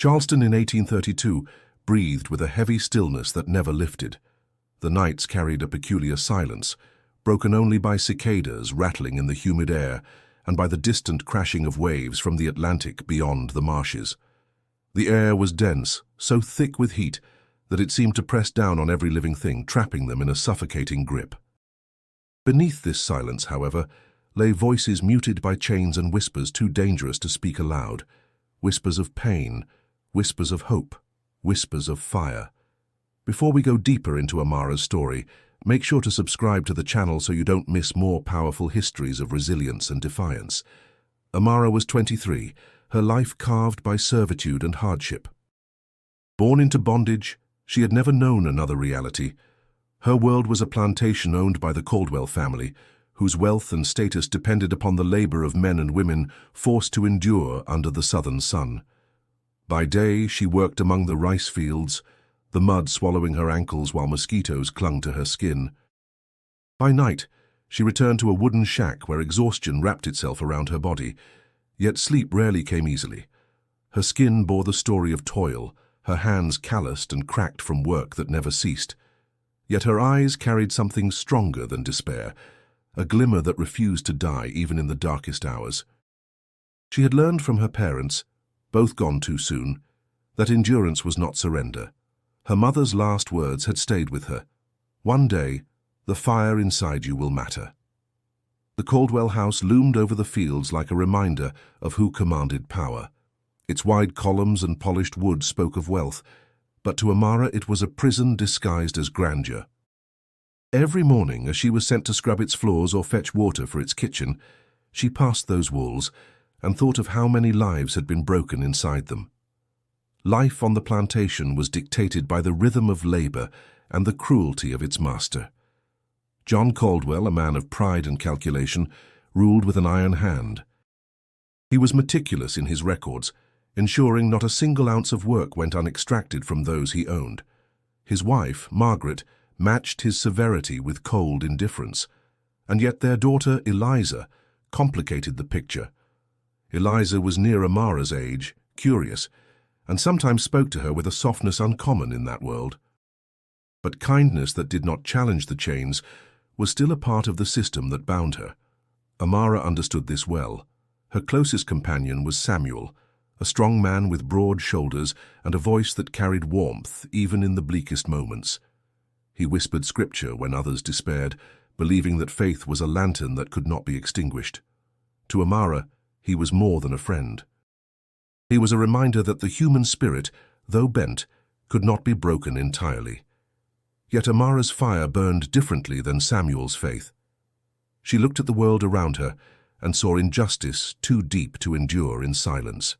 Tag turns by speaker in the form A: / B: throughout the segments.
A: Charleston in 1832 breathed with a heavy stillness that never lifted. The nights carried a peculiar silence, broken only by cicadas rattling in the humid air and by the distant crashing of waves from the Atlantic beyond the marshes. The air was dense, so thick with heat that it seemed to press down on every living thing, trapping them in a suffocating grip. Beneath this silence, however, lay voices muted by chains and whispers too dangerous to speak aloud. Whispers of pain, whispers of hope, whispers of fire. Before we go deeper into Amara's story, make sure to subscribe to the channel so you don't miss more powerful histories of resilience and defiance. Amara was 23, her life carved by servitude and hardship. Born into bondage, she had never known another reality. Her world was a plantation owned by the Caldwell family, whose wealth and status depended upon the labor of men and women forced to endure under the southern sun. By day, she worked among the rice fields, the mud swallowing her ankles while mosquitoes clung to her skin. By night, she returned to a wooden shack where exhaustion wrapped itself around her body, yet sleep rarely came easily. Her skin bore the story of toil, her hands calloused and cracked from work that never ceased. Yet her eyes carried something stronger than despair, a glimmer that refused to die even in the darkest hours. She had learned from her parents, both gone too soon, that endurance was not surrender. Her mother's last words had stayed with her. One day, the fire inside you will matter. The Caldwell house loomed over the fields like a reminder of who commanded power. Its wide columns and polished wood spoke of wealth, but to Amara it was a prison disguised as grandeur. Every morning, as she was sent to scrub its floors or fetch water for its kitchen, she passed those walls and thought of how many lives had been broken inside them. Life on the plantation was dictated by the rhythm of labor and the cruelty of its master. John Caldwell, a man of pride and calculation, ruled with an iron hand. He was meticulous in his records, ensuring not a single ounce of work went unextracted from those he owned. His wife, Margaret, matched his severity with cold indifference, and yet their daughter, Eliza, complicated the picture. Eliza was near Amara's age, curious, and sometimes spoke to her with a softness uncommon in that world. But kindness that did not challenge the chains was still a part of the system that bound her. Amara understood this well. Her closest companion was Samuel, a strong man with broad shoulders and a voice that carried warmth even in the bleakest moments. He whispered scripture when others despaired, believing that faith was a lantern that could not be extinguished. To Amara, he was more than a friend. He was a reminder that the human spirit, though bent, could not be broken entirely. Yet Amara's fire burned differently than Samuel's faith. She looked at the world around her and saw injustice too deep to endure in silence.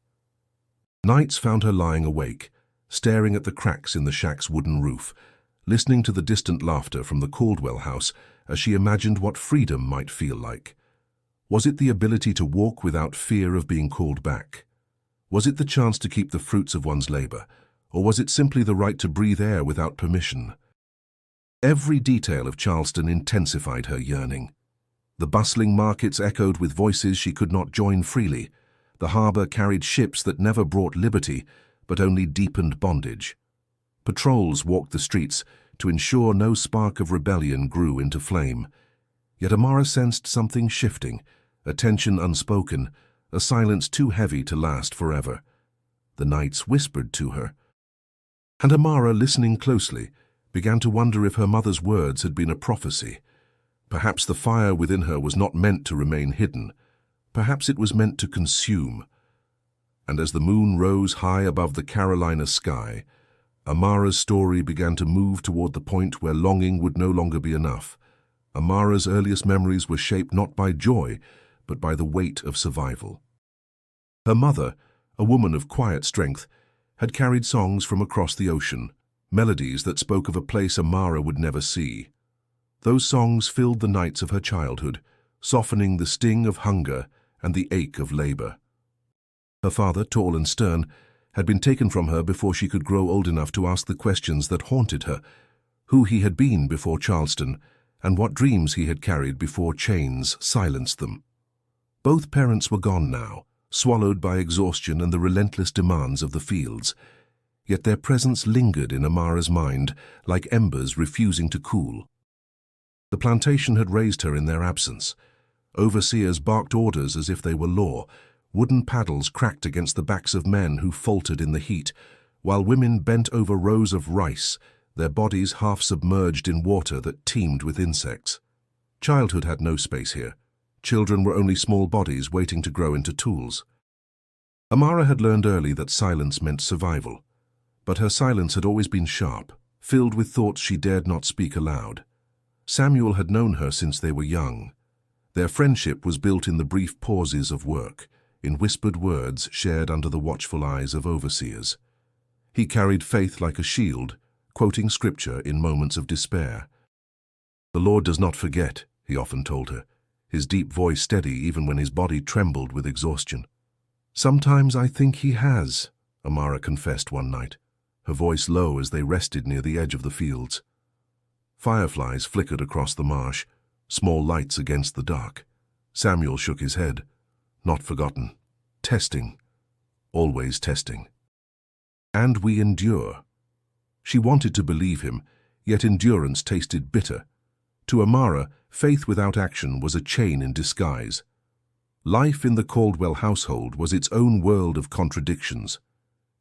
A: Nights found her lying awake, staring at the cracks in the shack's wooden roof, listening to the distant laughter from the Caldwell house as she imagined what freedom might feel like. Was it the ability to walk without fear of being called back? Was it the chance to keep the fruits of one's labor, or was it simply the right to breathe air without permission? Every detail of Charleston intensified her yearning. The bustling markets echoed with voices she could not join freely. The harbor carried ships that never brought liberty, but only deepened bondage. Patrols walked the streets to ensure no spark of rebellion grew into flame. Yet Amara sensed something shifting, a tension unspoken, a silence too heavy to last forever. The nights whispered to her. And Amara, listening closely, began to wonder if her mother's words had been a prophecy. Perhaps the fire within her was not meant to remain hidden. Perhaps it was meant to consume. And as the moon rose high above the Carolina sky, Amara's story began to move toward the point where longing would no longer be enough. Amara's earliest memories were shaped not by joy, but by the weight of survival. Her mother, a woman of quiet strength, had carried songs from across the ocean, melodies that spoke of a place Amara would never see. Those songs filled the nights of her childhood, softening the sting of hunger and the ache of labor. Her father, tall and stern, had been taken from her before she could grow old enough to ask the questions that haunted her: who he had been before Charleston, and what dreams he had carried before chains silenced them. Both parents were gone now, swallowed by exhaustion and the relentless demands of the fields. Yet their presence lingered in Amara's mind, like embers refusing to cool. The plantation had raised her in their absence. Overseers barked orders as if they were law. Wooden paddles cracked against the backs of men who faltered in the heat, while women bent over rows of rice, their bodies half submerged in water that teemed with insects. Childhood had no space here. Children were only small bodies waiting to grow into tools. Amara had learned early that silence meant survival, but her silence had always been sharp, filled with thoughts she dared not speak aloud. Samuel had known her since they were young. Their friendship was built in the brief pauses of work, in whispered words shared under the watchful eyes of overseers. He carried faith like a shield, quoting scripture in moments of despair. "The Lord does not forget," he often told her, his deep voice steady even when his body trembled with exhaustion. "Sometimes I think he has," Amara confessed one night, her voice low as they rested near the edge of the fields. Fireflies flickered across the marsh, small lights against the dark. Samuel shook his head. "Not forgotten. Testing. Always testing. And we endure." She wanted to believe him, yet endurance tasted bitter. To Amara, faith without action was a chain in disguise. Life in the Caldwell household was its own world of contradictions.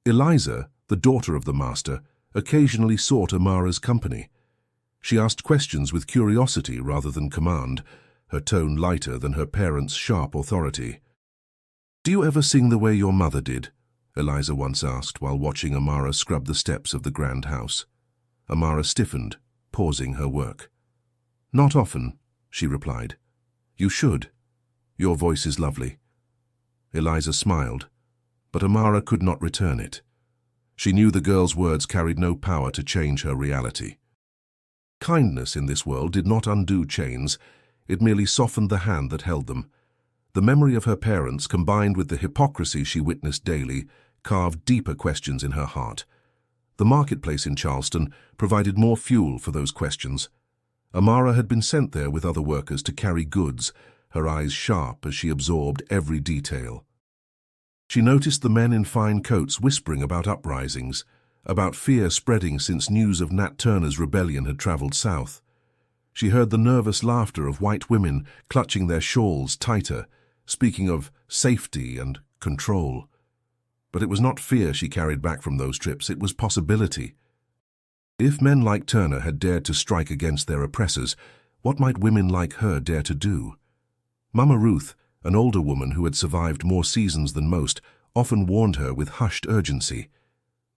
A: Eliza, the daughter of the master, occasionally sought Amara's company. She asked questions with curiosity rather than command, her tone lighter than her parents' sharp authority. "Do you ever sing the way your mother did?" Eliza once asked while watching Amara scrub the steps of the grand house. Amara stiffened, pausing her work. "Not often," she replied. "You should. Your voice is lovely." Eliza smiled, but Amara could not return it. She knew the girl's words carried no power to change her reality. Kindness in this world did not undo chains, it merely softened the hand that held them. The memory of her parents, combined with the hypocrisy she witnessed daily, carved deeper questions in her heart. The marketplace in Charleston provided more fuel for those questions. Amara had been sent there with other workers to carry goods, her eyes sharp as she absorbed every detail. She noticed the men in fine coats whispering about uprisings, about fear spreading since news of Nat Turner's rebellion had traveled south. She heard the nervous laughter of white women clutching their shawls tighter, speaking of safety and control. But it was not fear she carried back from those trips, it was possibility. If men like Turner had dared to strike against their oppressors, what might women like her dare to do? Mama Ruth, an older woman who had survived more seasons than most, often warned her with hushed urgency.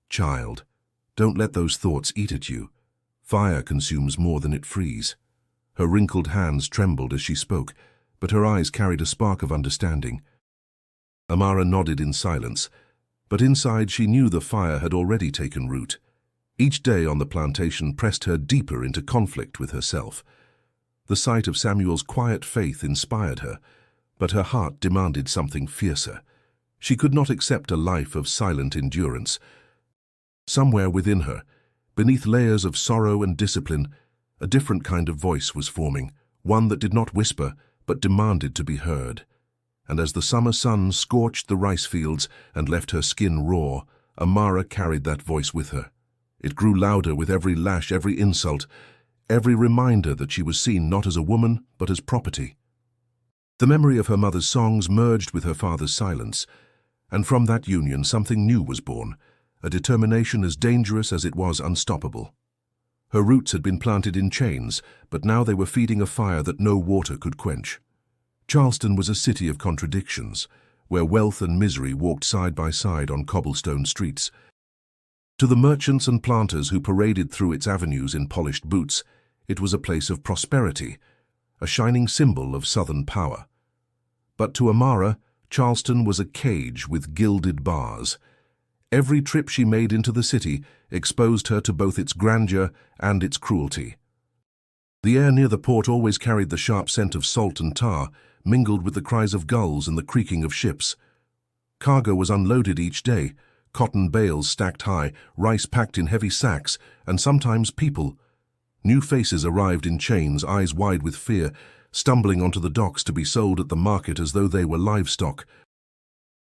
A: "Child, don't let those thoughts eat at you. Fire consumes more than it frees." Her wrinkled hands trembled as she spoke, but her eyes carried a spark of understanding. Amara nodded in silence, but inside she knew the fire had already taken root. Each day on the plantation pressed her deeper into conflict with herself. The sight of Samuel's quiet faith inspired her, but her heart demanded something fiercer. She could not accept a life of silent endurance. Somewhere within her, beneath layers of sorrow and discipline, a different kind of voice was forming, one that did not whisper, but demanded to be heard. And as the summer sun scorched the rice fields and left her skin raw, Amara carried that voice with her. It grew louder with every lash, every insult, every reminder that she was seen not as a woman, but as property. The memory of her mother's songs merged with her father's silence, and from that union something new was born, a determination as dangerous as it was unstoppable. Her roots had been planted in chains, but now they were feeding a fire that no water could quench. Charleston was a city of contradictions, where wealth and misery walked side by side on cobblestone streets. To the merchants and planters who paraded through its avenues in polished boots, it was a place of prosperity, a shining symbol of Southern power. But to Amara, Charleston was a cage with gilded bars. Every trip she made into the city exposed her to both its grandeur and its cruelty. The air near the port always carried the sharp scent of salt and tar, mingled with the cries of gulls and the creaking of ships. Cargo was unloaded each day, cotton bales stacked high, rice packed in heavy sacks, and sometimes people. New faces arrived in chains, eyes wide with fear, stumbling onto the docks to be sold at the market as though they were livestock.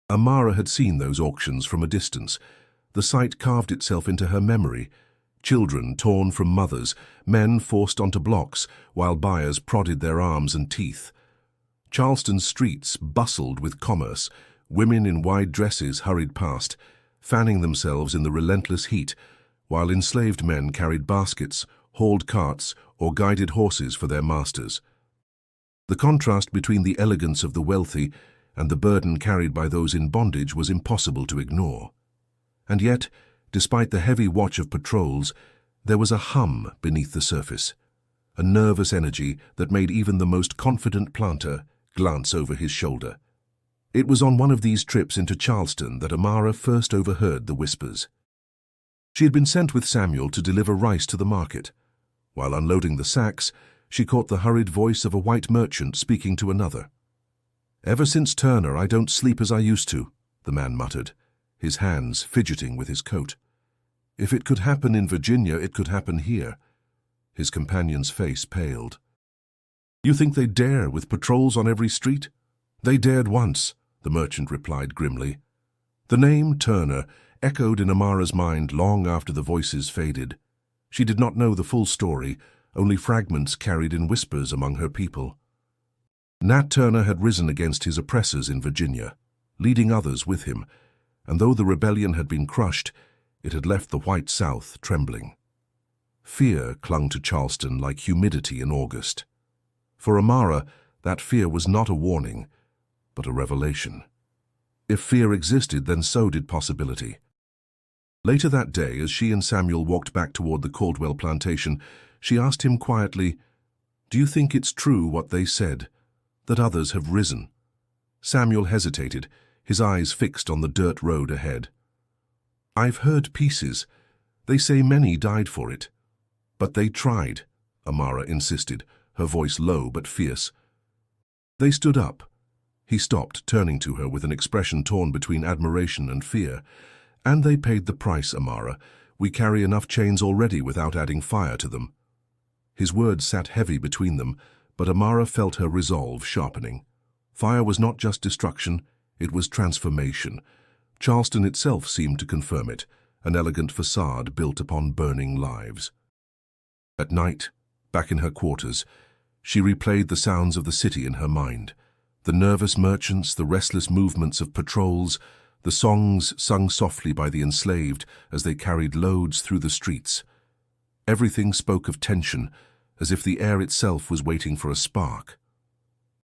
A: Amara had seen those auctions from a distance. The sight carved itself into her memory. Children torn from mothers, men forced onto blocks, while buyers prodded their arms and teeth. Charleston's streets bustled with commerce. Women in wide dresses hurried past, fanning themselves in the relentless heat, while enslaved men carried baskets, hauled carts, or guided horses for their masters. The contrast between the elegance of the wealthy and the burden carried by those in bondage was impossible to ignore. And yet, despite the heavy watch of patrols, there was a hum beneath the surface, a nervous energy that made even the most confident planter glance over his shoulder. It was on one of these trips into Charleston that Amara first overheard the whispers. She had been sent with Samuel to deliver rice to the market. While unloading the sacks, she caught the hurried voice of a white merchant speaking to another. "Ever since Turner, I don't sleep as I used to," the man muttered, his hands fidgeting with his coat. "If it could happen in Virginia, it could happen here." His companion's face paled. "You think they dare with patrols on every street?" "They dared once," the merchant replied grimly. The name Turner echoed in Amara's mind long after the voices faded. She did not know the full story, only fragments carried in whispers among her people. Nat Turner had risen against his oppressors in Virginia, leading others with him, and though the rebellion had been crushed, it had left the white South trembling. Fear clung to Charleston like humidity in August. For Amara, that fear was not a warning, but a revelation. If fear existed, then so did possibility. Later that day, as she and Samuel walked back toward the Caldwell plantation, she asked him quietly, "Do you think it's true what they said, that others have risen?" Samuel hesitated, his eyes fixed on the dirt road ahead. "I've heard pieces. They say many died for it." "But they tried," Amara insisted, her voice low but fierce. "They stood up." He stopped, turning to her with an expression torn between admiration and fear. "And they paid the price, Amara. We carry enough chains already without adding fire to them." His words sat heavy between them, but Amara felt her resolve sharpening. Fire was not just destruction, it was transformation. Charleston itself seemed to confirm it, an elegant facade built upon burning lives. At night, back in her quarters, she replayed the sounds of the city in her mind. The nervous merchants, the restless movements of patrols, the songs sung softly by the enslaved as they carried loads through the streets. Everything spoke of tension, as if the air itself was waiting for a spark.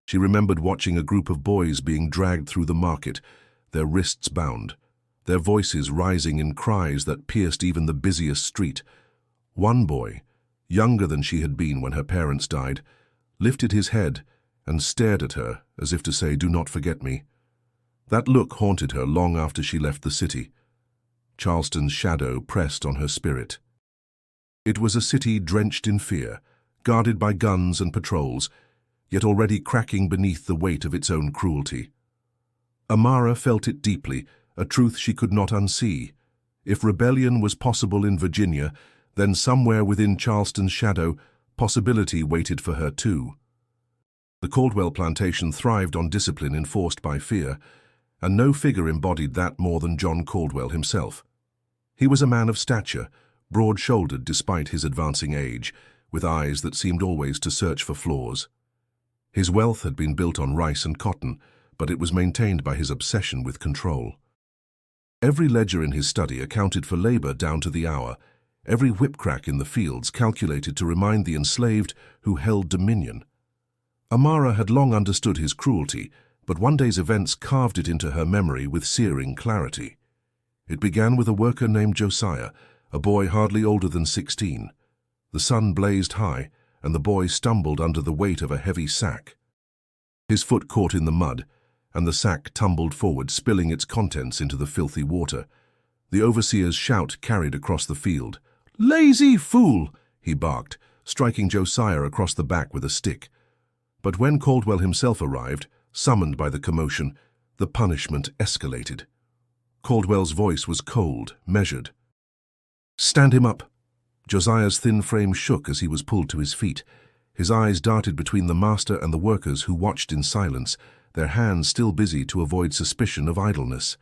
A: She remembered watching a group of boys being dragged through the market, their wrists bound, their voices rising in cries that pierced even the busiest street. One boy, younger than she had been when her parents died, lifted his head and stared at her as if to say, "Do not forget me." That look haunted her long after she left the city. Charleston's shadow pressed on her spirit. It was a city drenched in fear, guarded by guns and patrols, yet already cracking beneath the weight of its own cruelty. Amara felt it deeply, a truth she could not unsee. If rebellion was possible in Virginia, then somewhere within Charleston's shadow, possibility waited for her too. The Caldwell plantation thrived on discipline enforced by fear, and no figure embodied that more than John Caldwell himself. He was a man of stature, broad-shouldered despite his advancing age, with eyes that seemed always to search for flaws. His wealth had been built on rice and cotton, but it was maintained by his obsession with control. Every ledger in his study accounted for labor down to the hour, every whip-crack in the fields calculated to remind the enslaved who held dominion. Amara had long understood his cruelty, but one day's events carved it into her memory with searing clarity. It began with a worker named Josiah, a boy hardly older than 16. The sun blazed high, and the boy stumbled under the weight of a heavy sack. His foot caught in the mud, and the sack tumbled forward, spilling its contents into the filthy water. The overseer's shout carried across the field. "Lazy fool!" he barked, striking Josiah across the back with a stick. But when Caldwell himself arrived, summoned by the commotion, the punishment escalated. Caldwell's voice was cold, measured. "Stand him up." Josiah's thin frame shook as he was pulled to his feet. His eyes darted between the master and the workers who watched in silence, their hands still busy to avoid suspicion of idleness.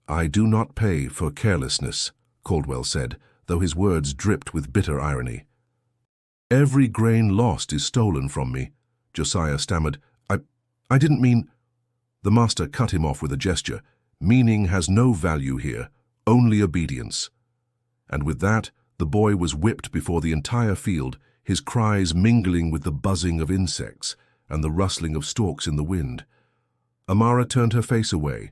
A: "I do not pay for carelessness," Caldwell said, though his words dripped with bitter irony. "Every grain lost is stolen from me," Josiah stammered. I didn't mean—" The master cut him off with a gesture. "Meaning has no value here, only obedience." And with that, the boy was whipped before the entire field, his cries mingling with the buzzing of insects and the rustling of stalks in the wind. Amara turned her face away,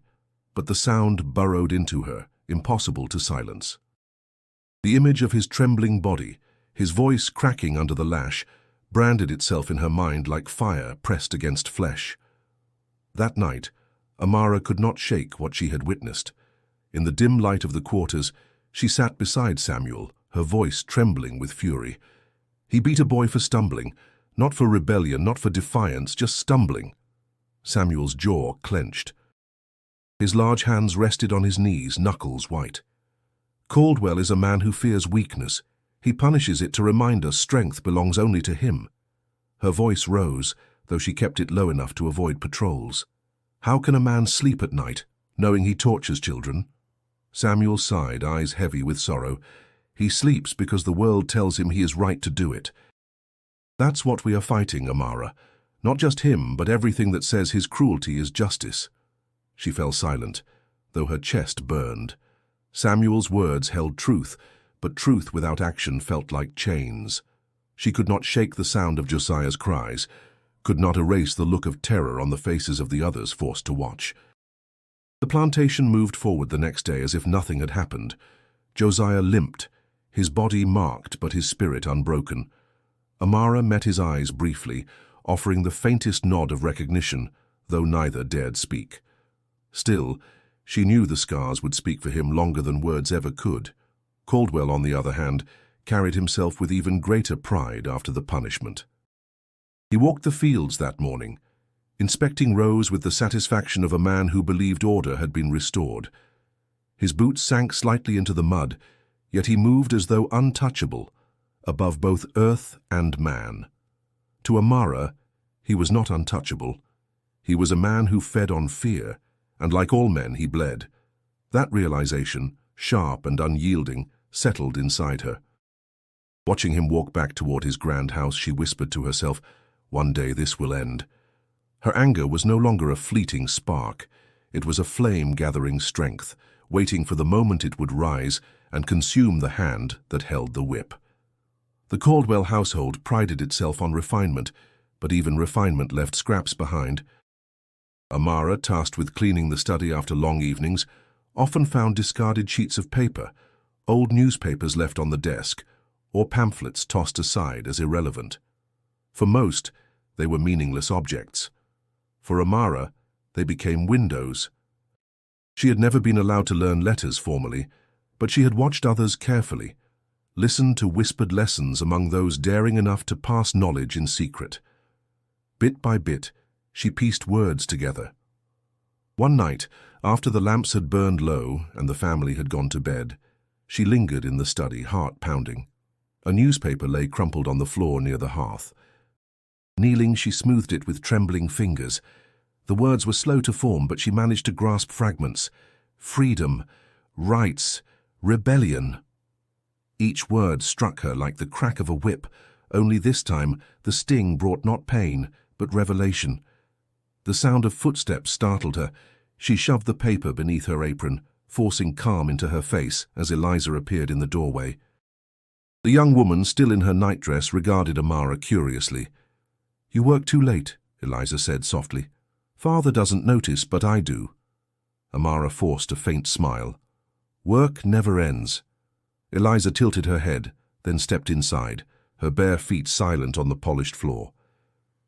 A: but the sound burrowed into her, impossible to silence. The image of his trembling body, his voice cracking under the lash, branded itself in her mind like fire pressed against flesh. That night, Amara could not shake what she had witnessed. In the dim light of the quarters, she sat beside Samuel, her voice trembling with fury. He beat a boy for stumbling, not for rebellion, not for defiance, just stumbling. Samuel's jaw clenched. His large hands rested on his knees, knuckles white. "Caldwell is a man who fears weakness. He punishes it to remind us strength belongs only to him." Her voice rose, though she kept it low enough to avoid patrols. "How can a man sleep at night, knowing he tortures children?" Samuel sighed, eyes heavy with sorrow. "He sleeps because the world tells him he is right to do it. That's what we are fighting, Amara. Not just him, but everything that says his cruelty is justice." She fell silent, though her chest burned. Samuel's words held truth, but truth without action felt like chains. She could not shake the sound of Josiah's cries, could not erase the look of terror on the faces of the others forced to watch. The plantation moved forward the next day as if nothing had happened. Josiah limped, his body marked but his spirit unbroken. Amara met his eyes briefly, offering the faintest nod of recognition, though neither dared speak. Still, she knew the scars would speak for him longer than words ever could. Caldwell, on the other hand, carried himself with even greater pride after the punishment. He walked the fields that morning, inspecting rows with the satisfaction of a man who believed order had been restored. His boots sank slightly into the mud, yet he moved as though untouchable, above both earth and man. To Amara, he was not untouchable. He was a man who fed on fear, and like all men, he bled. That realization, sharp and unyielding, settled inside her. Watching him walk back toward his grand house, she whispered to herself, "One day this will end." Her anger was no longer a fleeting spark. It was a flame gathering strength, waiting for the moment it would rise and consume the hand that held the whip. The Caldwell household prided itself on refinement, but even refinement left scraps behind. Amara, tasked with cleaning the study after long evenings, often found discarded sheets of paper, old newspapers left on the desk, or pamphlets tossed aside as irrelevant. For most, they were meaningless objects. For Amara, they became windows. She had never been allowed to learn letters formally, but she had watched others carefully, listened to whispered lessons among those daring enough to pass knowledge in secret. Bit by bit, she pieced words together. One night, after the lamps had burned low and the family had gone to bed, she lingered in the study, heart pounding. A newspaper lay crumpled on the floor near the hearth. Kneeling, she smoothed it with trembling fingers. The words were slow to form, but she managed to grasp fragments. Freedom, rights, rebellion. Each word struck her like the crack of a whip, only this time the sting brought not pain, but revelation. The sound of footsteps startled her. She shoved the paper beneath her apron, forcing calm into her face as Eliza appeared in the doorway. The young woman, still in her nightdress, regarded Amara curiously. "You work too late," Eliza said softly. "Father doesn't notice, but I do." Amara forced a faint smile. "Work never ends." Eliza tilted her head, then stepped inside, her bare feet silent on the polished floor.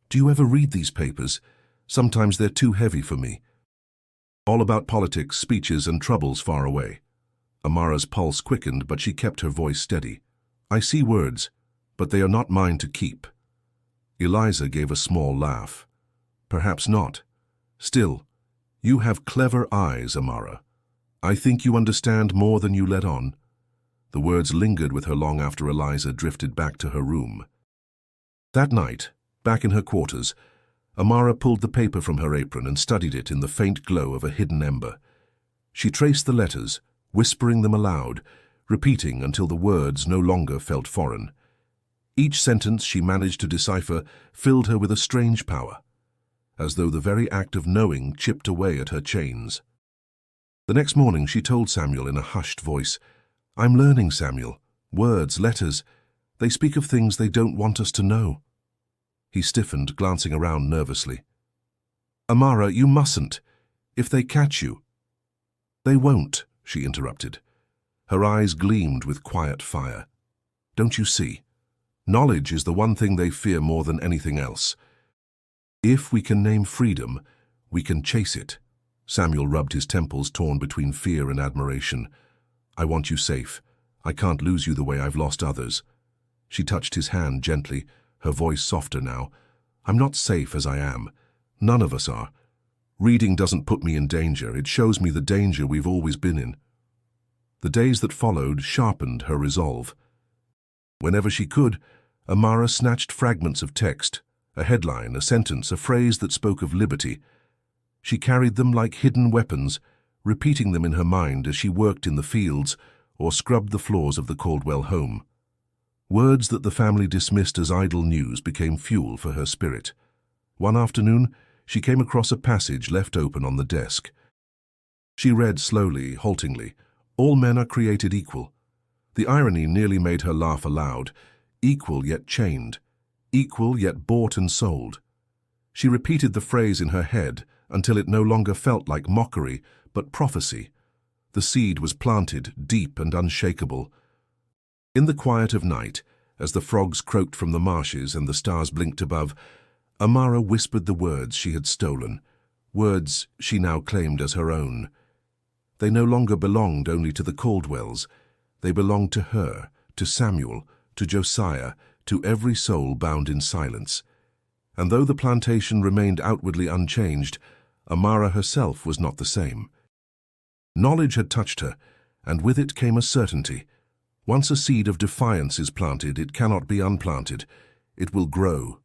A: "Do you ever read these papers? Sometimes they're too heavy for me." "All about politics, speeches, and troubles far away." Amara's pulse quickened, but she kept her voice steady. "I see words, but they are not mine to keep." Eliza gave a small laugh. "Perhaps not. Still, you have clever eyes, Amara. I think you understand more than you let on." The words lingered with her long after Eliza drifted back to her room. That night, back in her quarters, Amara pulled the paper from her apron and studied it in the faint glow of a hidden ember. She traced the letters, whispering them aloud, repeating until the words no longer felt foreign. Each sentence she managed to decipher filled her with a strange power, as though the very act of knowing chipped away at her chains. The next morning she told Samuel in a hushed voice, "I'm learning, Samuel. Words, letters, they speak of things they don't want us to know." He stiffened, glancing around nervously. "Amara, you mustn't. If they catch you—" "They won't," she interrupted. Her eyes gleamed with quiet fire. "Don't you see? Knowledge is the one thing they fear more than anything else. If we can name freedom, we can chase it." Samuel rubbed his temples, torn between fear and admiration. "I want you safe. I can't lose you the way I've lost others." She touched his hand gently, her voice softer now. "I'm not safe as I am. None of us are. Reading doesn't put me in danger. It shows me the danger we've always been in." The days that followed sharpened her resolve. Whenever she could, Amara snatched fragments of text, a headline, a sentence, a phrase that spoke of liberty. She carried them like hidden weapons, repeating them in her mind as she worked in the fields or scrubbed the floors of the Caldwell home. Words that the family dismissed as idle news became fuel for her spirit. One afternoon, she came across a passage left open on the desk. She read slowly, haltingly, "All men are created equal." The irony nearly made her laugh aloud. Equal yet chained. Equal yet bought and sold. She repeated the phrase in her head until it no longer felt like mockery, but prophecy. The seed was planted, deep and unshakable. In the quiet of night, as the frogs croaked from the marshes and the stars blinked above, Amara whispered the words she had stolen, words she now claimed as her own. They no longer belonged only to the Caldwells. They belonged to her, to Samuel, to Josiah, to every soul bound in silence. And though the plantation remained outwardly unchanged, Amara herself was not the same. Knowledge had touched her, and with it came a certainty. Once a seed of defiance is planted, it cannot be unplanted. It will grow.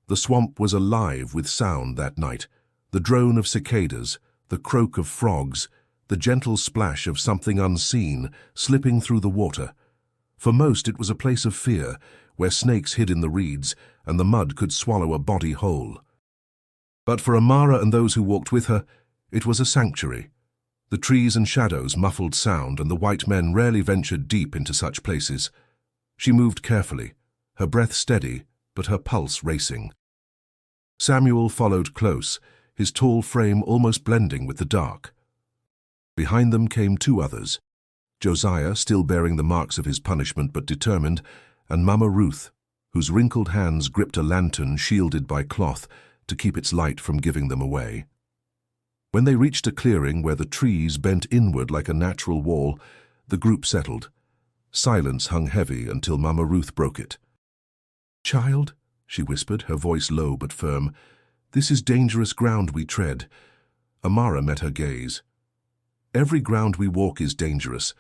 A: The swamp was alive with sound that night, the drone of cicadas, the croak of frogs, the gentle splash of something unseen slipping through the water. For most it was a place of fear, where snakes hid in the reeds and the mud could swallow a body whole. But for Amara and those who walked with her, it was a sanctuary. The trees and shadows muffled sound, and the white men rarely ventured deep into such places. She moved carefully, her breath steady, but her pulse racing. Samuel followed close, his tall frame almost blending with the dark. Behind them came two others, Josiah, still bearing the marks of his punishment but determined, and Mama Ruth, whose wrinkled hands gripped a lantern shielded by cloth to keep its light from giving them away. When they reached a clearing where the trees bent inward like a natural wall, the group settled. Silence hung heavy until Mama Ruth broke it. "Child," she whispered, her voice low but firm, "this is dangerous ground we tread." Amara met her gaze. "Every ground we walk is dangerous.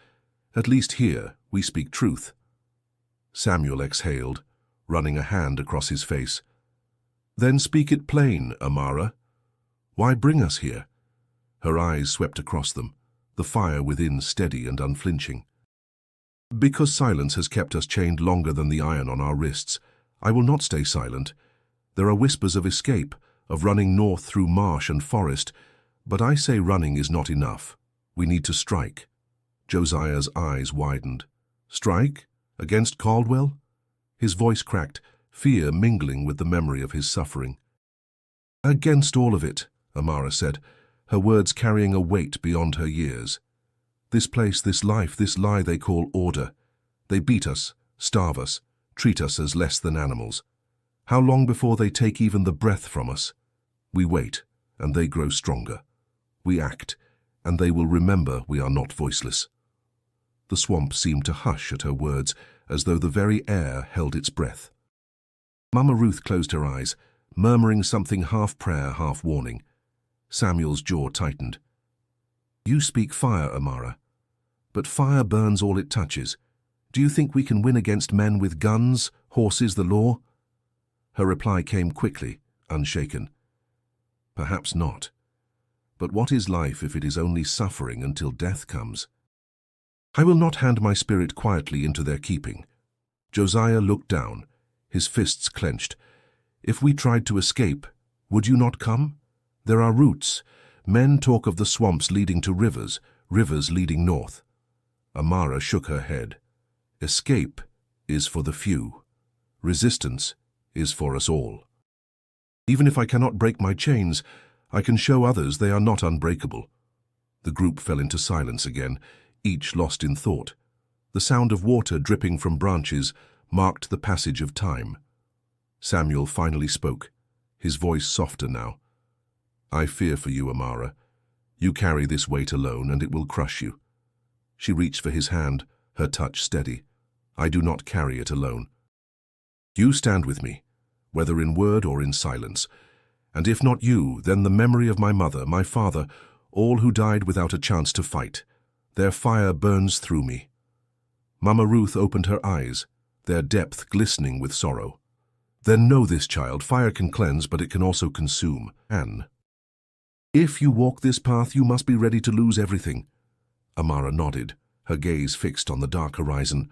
A: At least here we speak truth." Samuel exhaled, running a hand across his face. "Then speak it plain, Amara. Why bring us here?" Her eyes swept across them, the fire within steady and unflinching. "Because silence has kept us chained longer than the iron on our wrists. I will not stay silent. There are whispers of escape, of running north through marsh and forest, but I say running is not enough. We need to strike." Josiah's eyes widened. "Strike? Against Caldwell?" His voice cracked, fear mingling with the memory of his suffering. "Against all of it," Amara said, her words carrying a weight beyond her years. "This place, this life, this lie they call order. They beat us, starve us, treat us as less than animals. How long before they take even the breath from us? We wait, and they grow stronger. We act, and they will remember we are not voiceless." The swamp seemed to hush at her words, as though the very air held its breath. Mama Ruth closed her eyes, murmuring something half prayer, half warning. Samuel's jaw tightened. "You speak fire, Amara. But fire burns all it touches. Do you think we can win against men with guns, horses, the law?" Her reply came quickly, unshaken. Perhaps not. But what is life if it is only suffering until death comes? I will not hand my spirit quietly into their keeping. Josiah looked down, his fists clenched. If we tried to escape, would you not come? There are routes. Men talk of the swamps leading to rivers, rivers leading north. Amara shook her head. Escape is for the few. Resistance is for us all. Even if I cannot break my chains, I can show others they are not unbreakable. The group fell into silence again, each lost in thought. The sound of water dripping from branches marked the passage of time. Samuel finally spoke, his voice softer now. I fear for you, Amara. You carry this weight alone, and it will crush you. She reached for his hand, her touch steady. I do not carry it alone. You stand with me, whether in word or in silence. And if not you, then the memory of my mother, my father, all who died without a chance to fight. Their fire burns through me. Mama Ruth opened her eyes, their depth glistening with sorrow. Then know this, child, fire can cleanse, but it can also consume. Anne. If you walk this path, you must be ready to lose everything. Amara nodded, her gaze fixed on the dark horizon.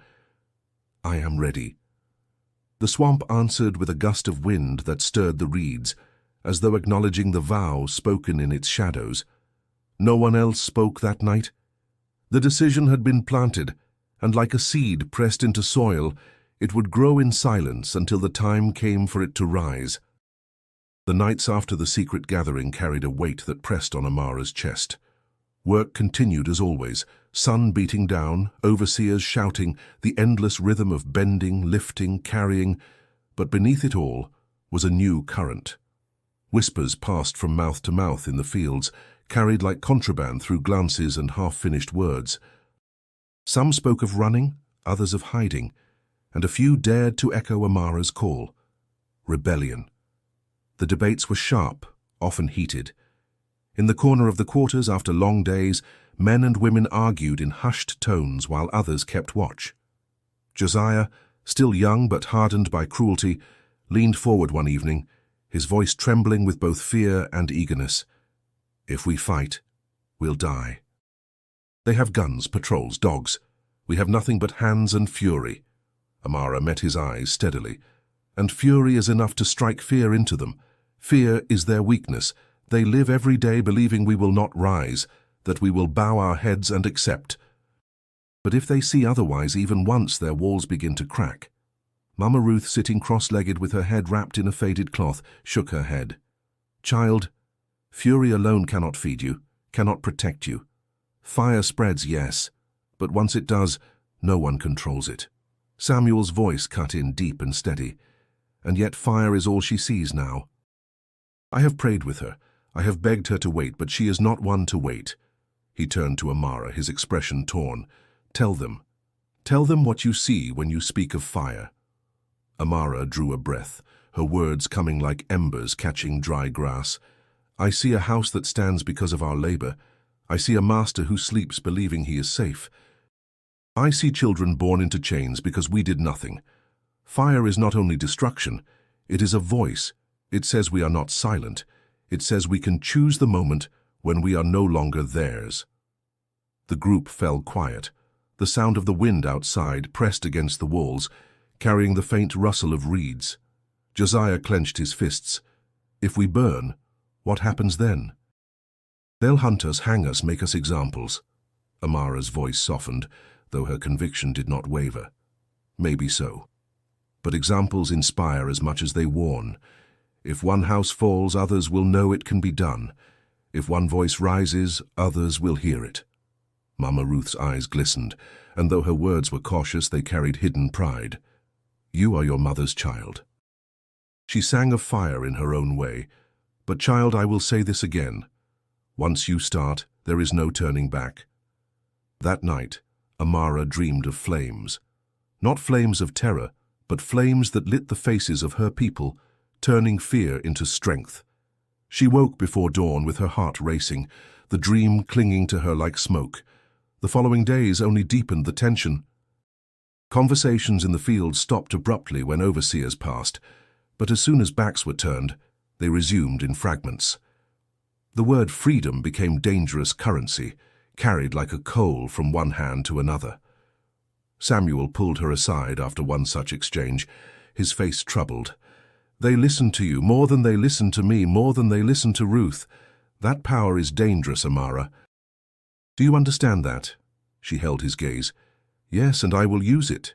A: I am ready. The swamp answered with a gust of wind that stirred the reeds, as though acknowledging the vow spoken in its shadows. No one else spoke that night. The decision had been planted, and like a seed pressed into soil, it would grow in silence until the time came for it to rise. The nights after the secret gathering carried a weight that pressed on Amara's chest. Work continued as always, sun beating down, overseers shouting, the endless rhythm of bending, lifting, carrying, but beneath it all was a new current. Whispers passed from mouth to mouth in the fields, carried like contraband through glances and half-finished words. Some spoke of running, others of hiding, and a few dared to echo Amara's call. Rebellion. The debates were sharp, often heated. In the corner of the quarters after long days, men and women argued in hushed tones while others kept watch. Josiah, still young but hardened by cruelty, leaned forward one evening, his voice trembling with both fear and eagerness. If we fight, we'll die. They have guns, patrols, dogs. We have nothing but hands and fury. Amara met his eyes steadily. And fury is enough to strike fear into them. Fear is their weakness. They live every day believing we will not rise, that we will bow our heads and accept. But if they see otherwise, even once their walls begin to crack. Mama Ruth, sitting cross-legged with her head wrapped in a faded cloth, shook her head. Child, fury alone cannot feed you, cannot protect you. Fire spreads, yes, but once it does, no one controls it. Samuel's voice cut in deep and steady, and yet fire is all she sees now. I have prayed with her. I have begged her to wait, but she is not one to wait. He turned to Amara, his expression torn. Tell them what you see when you speak of fire. Amara drew a breath, her words coming like embers catching dry grass. I see a house that stands because of our labor. I see a master who sleeps believing he is safe. I see children born into chains because we did nothing. Fire is not only destruction, it is a voice. It says we are not silent. It says we can choose the moment when we are no longer theirs. The group fell quiet. The sound of the wind outside pressed against the walls, carrying the faint rustle of reeds. Josiah clenched his fists. If we burn, what happens then? They'll hunt us, hang us, make us examples. Amara's voice softened, though her conviction did not waver. Maybe so. But examples inspire as much as they warn. If one house falls, others will know it can be done. If one voice rises, others will hear it. Mama Ruth's eyes glistened, and though her words were cautious, they carried hidden pride. You are your mother's child. She sang of fire in her own way. But child, I will say this again. Once you start, there is no turning back. That night, Amara dreamed of flames. Not flames of terror, but flames that lit the faces of her people, turning fear into strength. She woke before dawn with her heart racing, the dream clinging to her like smoke. The following days only deepened the tension. Conversations in the field stopped abruptly when overseers passed, but as soon as backs were turned, They resumed in fragments. The word freedom became dangerous currency, carried like a coal from one hand to another. Samuel pulled her aside after one such exchange, his face troubled. "They listen to you more than they listen to me, more than they listen to Ruth. That power is dangerous, Amara. Do you understand that?" She held his gaze. "Yes, and I will use it."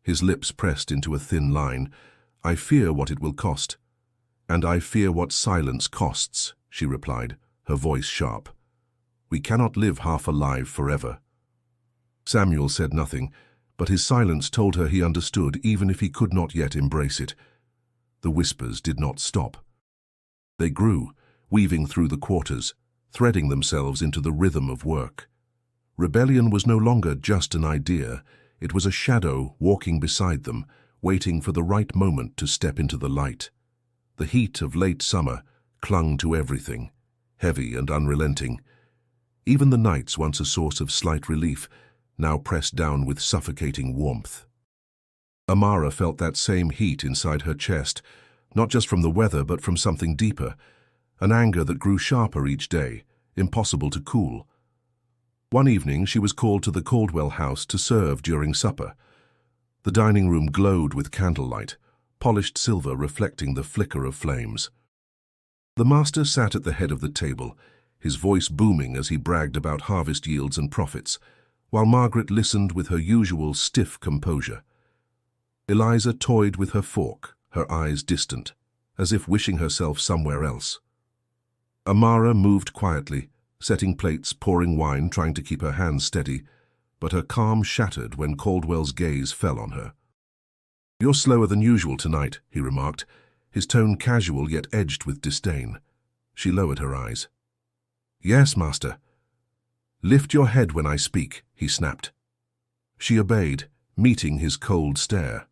A: His lips pressed into a thin line. "I fear what it will cost." "And I fear what silence costs," she replied, her voice sharp. "We cannot live half alive forever." Samuel said nothing, but his silence told her he understood even if he could not yet embrace it. The whispers did not stop. They grew, weaving through the quarters, threading themselves into the rhythm of work. Rebellion was no longer just an idea, it was a shadow walking beside them, waiting for the right moment to step into the light. The heat of late summer clung to everything, heavy and unrelenting. Even the nights, once a source of slight relief, now pressed down with suffocating warmth. Amara felt that same heat inside her chest, not just from the weather but from something deeper, an anger that grew sharper each day, impossible to cool. One evening she was called to the Caldwell house to serve during supper. The dining room glowed with candlelight, polished silver reflecting the flicker of flames. The master sat at the head of the table, his voice booming as he bragged about harvest yields and profits, while Margaret listened with her usual stiff composure. Eliza toyed with her fork, her eyes distant, as if wishing herself somewhere else. Amara moved quietly, setting plates, pouring wine, trying to keep her hands steady, but her calm shattered when Caldwell's gaze fell on her. "You're slower than usual tonight," he remarked, his tone casual yet edged with disdain. She lowered her eyes. "Yes, master." "Lift your head when I speak," he snapped. She obeyed, meeting his cold stare.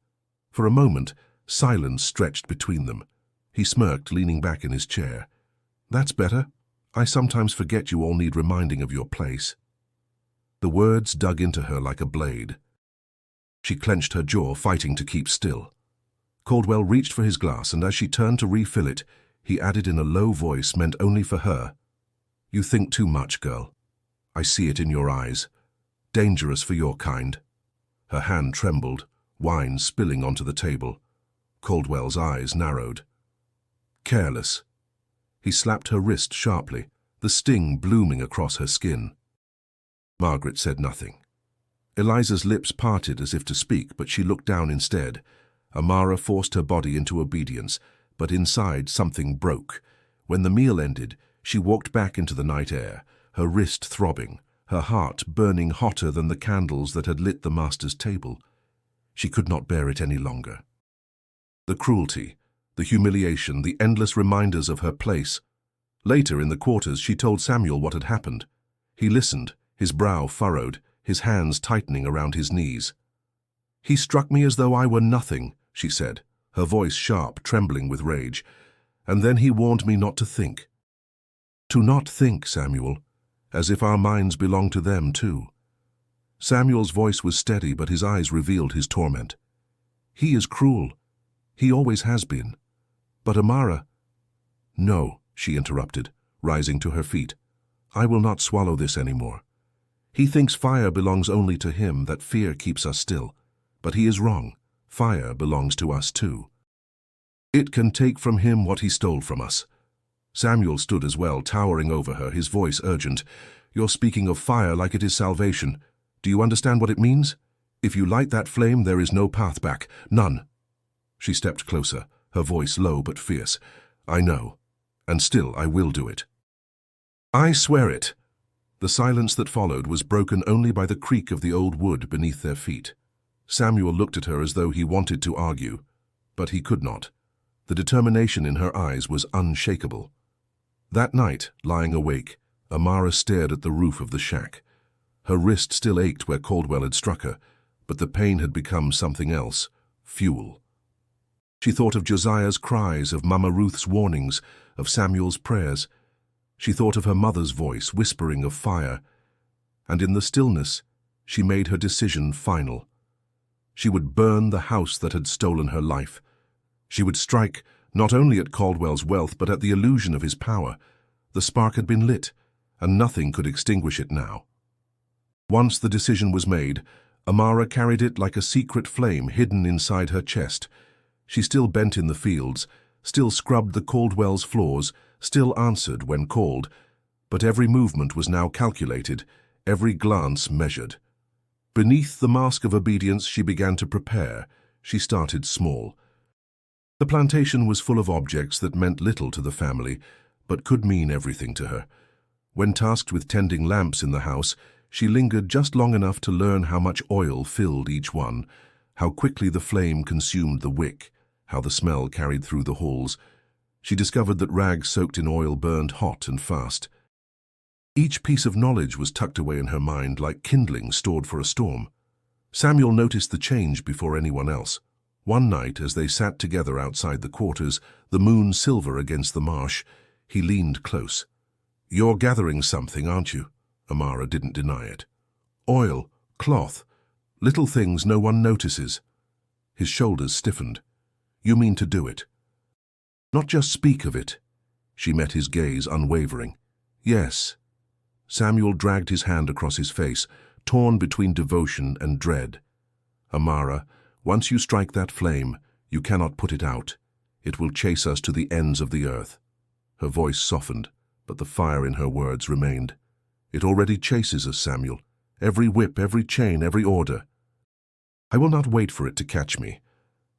A: For a moment, silence stretched between them. He smirked, leaning back in his chair. "That's better. I sometimes forget you all need reminding of your place." The words dug into her like a blade. She clenched her jaw, fighting to keep still. Caldwell reached for his glass, and as she turned to refill it, he added in a low voice meant only for her, "You think too much, girl. I see it in your eyes. Dangerous for your kind." Her hand trembled, wine spilling onto the table. Caldwell's eyes narrowed. "Careless." He slapped her wrist sharply, the sting blooming across her skin. Margaret said nothing. Eliza's lips parted as if to speak, but she looked down instead. Amara forced her body into obedience, but inside something broke. When the meal ended, she walked back into the night air, her wrist throbbing, her heart burning hotter than the candles that had lit the master's table. She could not bear it any longer. The cruelty, the humiliation, the endless reminders of her place. Later in the quarters, she told Samuel what had happened. He listened, his brow furrowed, his hands tightening around his knees. "He struck me as though I were nothing," she said, her voice sharp, trembling with rage. "And then he warned me not to think." "To not think, Samuel, as if our minds belonged to them too." Samuel's voice was steady, but his eyes revealed his torment. "He is cruel. He always has been. But Amara—" "No," she interrupted, rising to her feet. "I will not swallow this anymore. He thinks fire belongs only to him, that fear keeps us still. But he is wrong. Fire belongs to us too. It can take from him what he stole from us." Samuel stood as well, towering over her, his voice urgent. "You're speaking of fire like it is salvation. Do you understand what it means? If you light that flame, there is no path back. None." She stepped closer, her voice low but fierce. "I know, and still I will do it. I swear it." The silence that followed was broken only by the creak of the old wood beneath their feet. Samuel looked at her as though he wanted to argue, but he could not. The determination in her eyes was unshakable. That night, lying awake, Amara stared at the roof of the shack. Her wrist still ached where Caldwell had struck her, but the pain had become something else, fuel. She thought of Josiah's cries, of Mama Ruth's warnings, of Samuel's prayers. She thought of her mother's voice whispering of fire, and in the stillness, she made her decision final. She would burn the house that had stolen her life. She would strike not only at Caldwell's wealth but at the illusion of his power. The spark had been lit, and nothing could extinguish it now. Once the decision was made, Amara carried it like a secret flame hidden inside her chest. She still bent in the fields, still scrubbed the Caldwell's floors, still answered when called, but every movement was now calculated, every glance measured. Beneath the mask of obedience she began to prepare. She started small. The plantation was full of objects that meant little to the family, but could mean everything to her. When tasked with tending lamps in the house, she lingered just long enough to learn how much oil filled each one, how quickly the flame consumed the wick, how the smell carried through the halls. She discovered that rags soaked in oil burned hot and fast. Each piece of knowledge was tucked away in her mind like kindling stored for a storm. Samuel noticed the change before anyone else. One night, as they sat together outside the quarters, the moon silver against the marsh, he leaned close. "You're gathering something, aren't you?" Amara didn't deny it. "Oil, cloth, little things no one notices." His shoulders stiffened. "You mean to do it?" "Not just speak of it." She met his gaze unwavering. "Yes." Samuel dragged his hand across his face, torn between devotion and dread. "Amara, once you strike that flame, you cannot put it out. It will chase us to the ends of the earth." Her voice softened, but the fire in her words remained. "It already chases us, Samuel. Every whip, every chain, every order. I will not wait for it to catch me."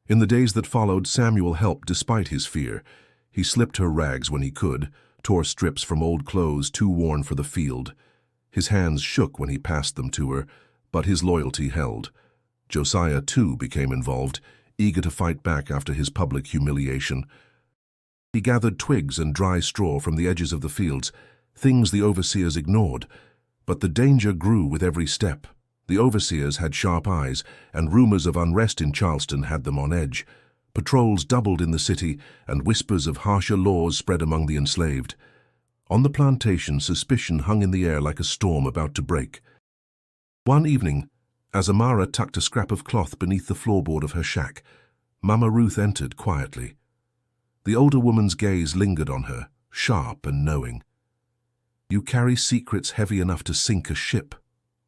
A: In the days that followed, Samuel helped despite his fear. He slipped her rags when he could, tore strips from old clothes too worn for the field. His hands shook when he passed them to her, but his loyalty held. Josiah, too, became involved, eager to fight back after his public humiliation. He gathered twigs and dry straw from the edges of the fields, things the overseers ignored. But the danger grew with every step. The overseers had sharp eyes, and rumors of unrest in Charleston had them on edge. Patrols doubled in the city, and whispers of harsher laws spread among the enslaved. On the plantation, suspicion hung in the air like a storm about to break. One evening, as Amara tucked a scrap of cloth beneath the floorboard of her shack, Mama Ruth entered quietly. The older woman's gaze lingered on her, sharp and knowing. "You carry secrets heavy enough to sink a ship,"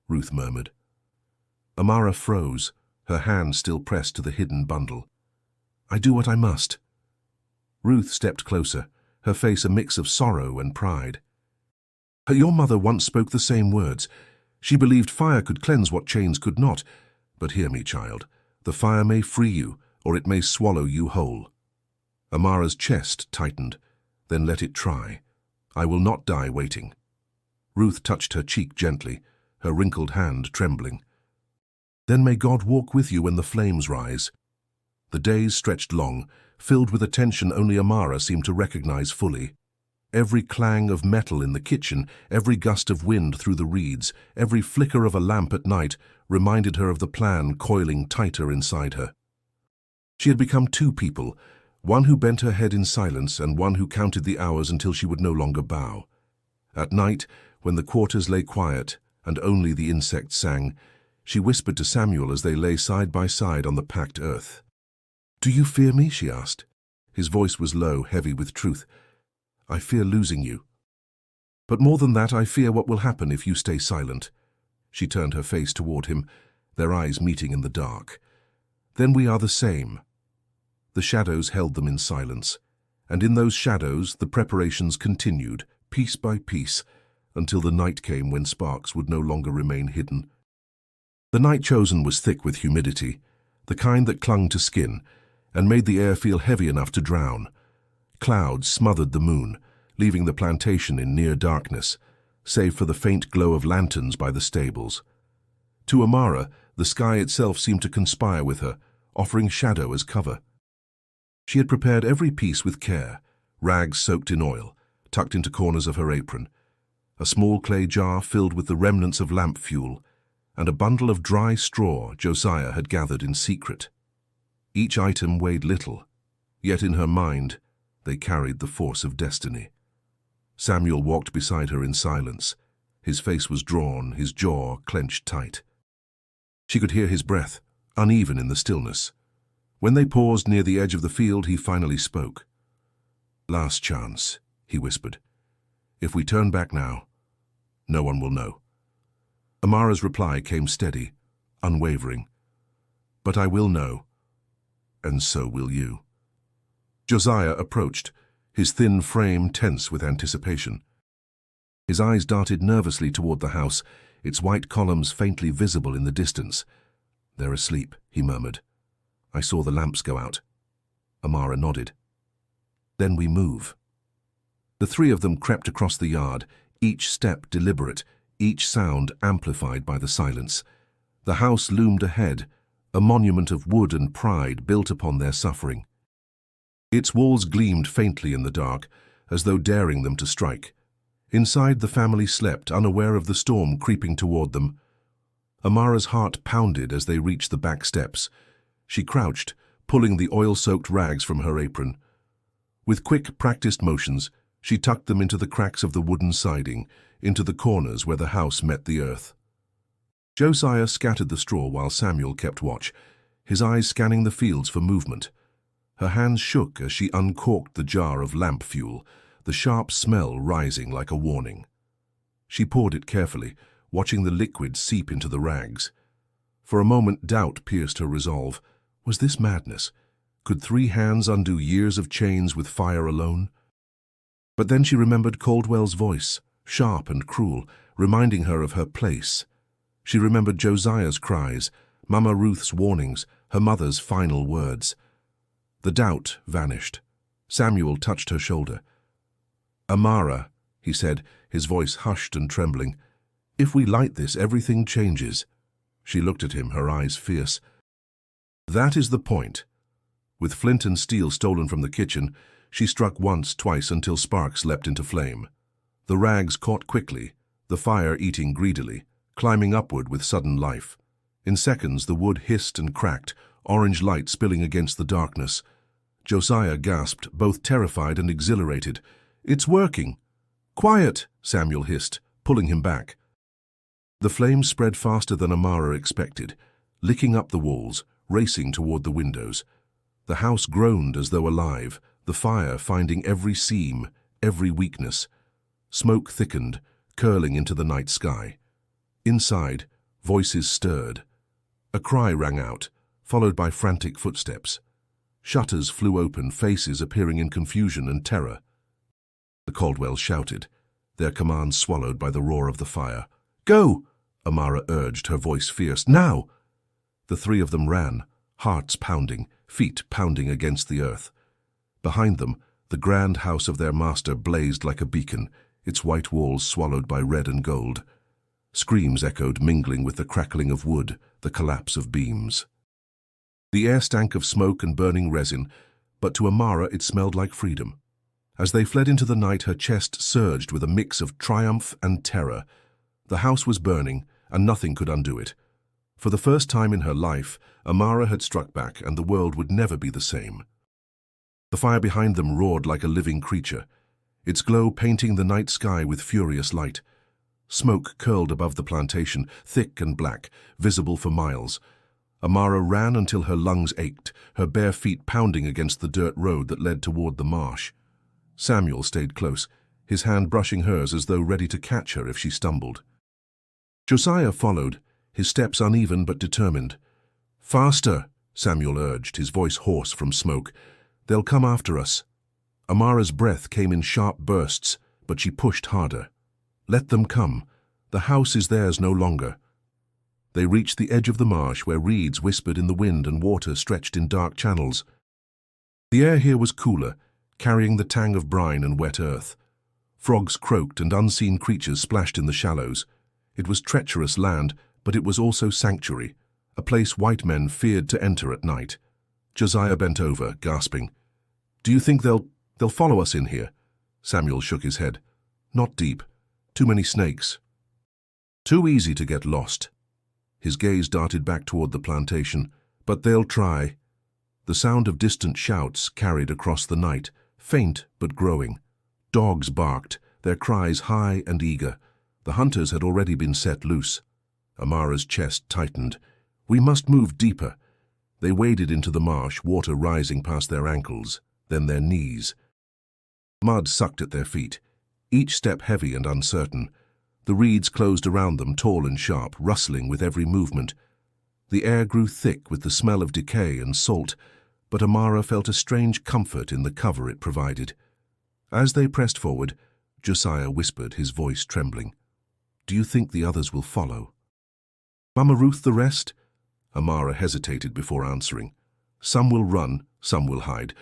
A: Ruth murmured. Amara froze, her hand still pressed to the hidden bundle. "I do what I must." Ruth stepped closer, her face a mix of sorrow and pride. "Your mother once spoke the same words. She believed fire could cleanse what chains could not. But hear me, child. The fire may free you, or it may swallow you whole." Amara's chest tightened. "Then let it try. I will not die waiting." Ruth touched her cheek gently, her wrinkled hand trembling. "Then may God walk with you when the flames rise." The days stretched long, filled with a tension only Amara seemed to recognize fully. Every clang of metal in the kitchen, every gust of wind through the reeds, every flicker of a lamp at night reminded her of the plan coiling tighter inside her. She had become two people, one who bent her head in silence and one who counted the hours until she would no longer bow. At night, when the quarters lay quiet and only the insects sang, she whispered to Samuel as they lay side by side on the packed earth. "Do you fear me?" she asked. His voice was low, heavy with truth. "I fear losing you. But more than that, I fear what will happen if you stay silent." She turned her face toward him, their eyes meeting in the dark. "Then we are the same." The shadows held them in silence, and in those shadows the preparations continued, piece by piece, until the night came when sparks would no longer remain hidden. The night chosen was thick with humidity, the kind that clung to skin, and made the air feel heavy enough to drown. Clouds smothered the moon, leaving the plantation in near darkness, save for the faint glow of lanterns by the stables. To Amara, the sky itself seemed to conspire with her, offering shadow as cover. She had prepared every piece with care, rags soaked in oil, tucked into corners of her apron, a small clay jar filled with the remnants of lamp fuel, and a bundle of dry straw Josiah had gathered in secret. Each item weighed little, yet in her mind they carried the force of destiny. Samuel walked beside her in silence. His face was drawn, his jaw clenched tight. She could hear his breath, uneven in the stillness. When they paused near the edge of the field, he finally spoke. Last chance, he whispered. If we turn back now, no one will know. Amara's reply came steady, unwavering. But I will know, and so will you. Josiah approached, his thin frame tense with anticipation. His eyes darted nervously toward the house, its white columns faintly visible in the distance. They're asleep, he murmured. I saw the lamps go out. Amara nodded. Then we move. The three of them crept across the yard, each step deliberate, each sound amplified by the silence. The house loomed ahead, a monument of wood and pride built upon their suffering. Its walls gleamed faintly in the dark, as though daring them to strike. Inside, the family slept, unaware of the storm creeping toward them. Amara's heart pounded as they reached the back steps. She crouched, pulling the oil-soaked rags from her apron. With quick, practiced motions, she tucked them into the cracks of the wooden siding, into the corners where the house met the earth. Josiah scattered the straw while Samuel kept watch, his eyes scanning the fields for movement. Her hands shook as she uncorked the jar of lamp fuel, the sharp smell rising like a warning. She poured it carefully, watching the liquid seep into the rags. For a moment, doubt pierced her resolve. Was this madness? Could 3 hands undo years of chains with fire alone? But then she remembered Caldwell's voice, sharp and cruel, reminding her of her place. She remembered Josiah's cries, Mama Ruth's warnings, her mother's final words. The doubt vanished. Samuel touched her shoulder. Amara, he said, his voice hushed and trembling, if we light this, everything changes. She looked at him, her eyes fierce. That is the point. With flint and steel stolen from the kitchen, she struck once, twice, until sparks leapt into flame. The rags caught quickly, the fire eating greedily, climbing upward with sudden life. In seconds, the wood hissed and cracked, orange light spilling against the darkness. Josiah gasped, both terrified and exhilarated. It's working. Quiet, Samuel hissed, pulling him back. The flames spread faster than Amara expected, licking up the walls, racing toward the windows. The house groaned as though alive, the fire finding every seam, every weakness. Smoke thickened, curling into the night sky. Inside, voices stirred. A cry rang out, followed by frantic footsteps. Shutters flew open, faces appearing in confusion and terror. The Caldwells shouted, their commands swallowed by the roar of the fire. Go! Amara urged, her voice fierce. Now! The 3 of them ran, hearts pounding, feet pounding against the earth. Behind them, the grand house of their master blazed like a beacon, its white walls swallowed by red and gold. Screams echoed, mingling with the crackling of wood, the collapse of beams. The air stank of smoke and burning resin, but to Amara it smelled like freedom. As they fled into the night, her chest surged with a mix of triumph and terror. The house was burning, and nothing could undo it. For the first time in her life, Amara had struck back, and the world would never be the same. The fire behind them roared like a living creature, its glow painting the night sky with furious light. Smoke curled above the plantation, thick and black, visible for miles. Amara ran until her lungs ached, her bare feet pounding against the dirt road that led toward the marsh. Samuel stayed close, his hand brushing hers as though ready to catch her if she stumbled. Josiah followed, his steps uneven but determined. Faster, Samuel urged, his voice hoarse from smoke. They'll come after us. Amara's breath came in sharp bursts, but she pushed harder. Let them come. The house is theirs no longer. They reached the edge of the marsh where reeds whispered in the wind and water stretched in dark channels. The air here was cooler, carrying the tang of brine and wet earth. Frogs croaked and unseen creatures splashed in the shallows. It was treacherous land, but it was also sanctuary, a place white men feared to enter at night. Josiah bent over, gasping. Do you think they'll follow us in here? Samuel shook his head. Not deep. Too many snakes. Too easy to get lost. His gaze darted back toward the plantation. But they'll try. The sound of distant shouts carried across the night, faint but growing. Dogs barked, their cries high and eager. The hunters had already been set loose. Amara's chest tightened. We must move deeper. They waded into the marsh, water rising past their ankles, then their knees. Mud sucked at their feet, each step heavy and uncertain. The reeds closed around them, tall and sharp, rustling with every movement. The air grew thick with the smell of decay and salt, but Amara felt a strange comfort in the cover it provided. As they pressed forward, Josiah whispered, his voice trembling, "Do you think the others will follow?" "Mama Ruth, the rest?" Amara hesitated before answering. "Some will run, some will hide,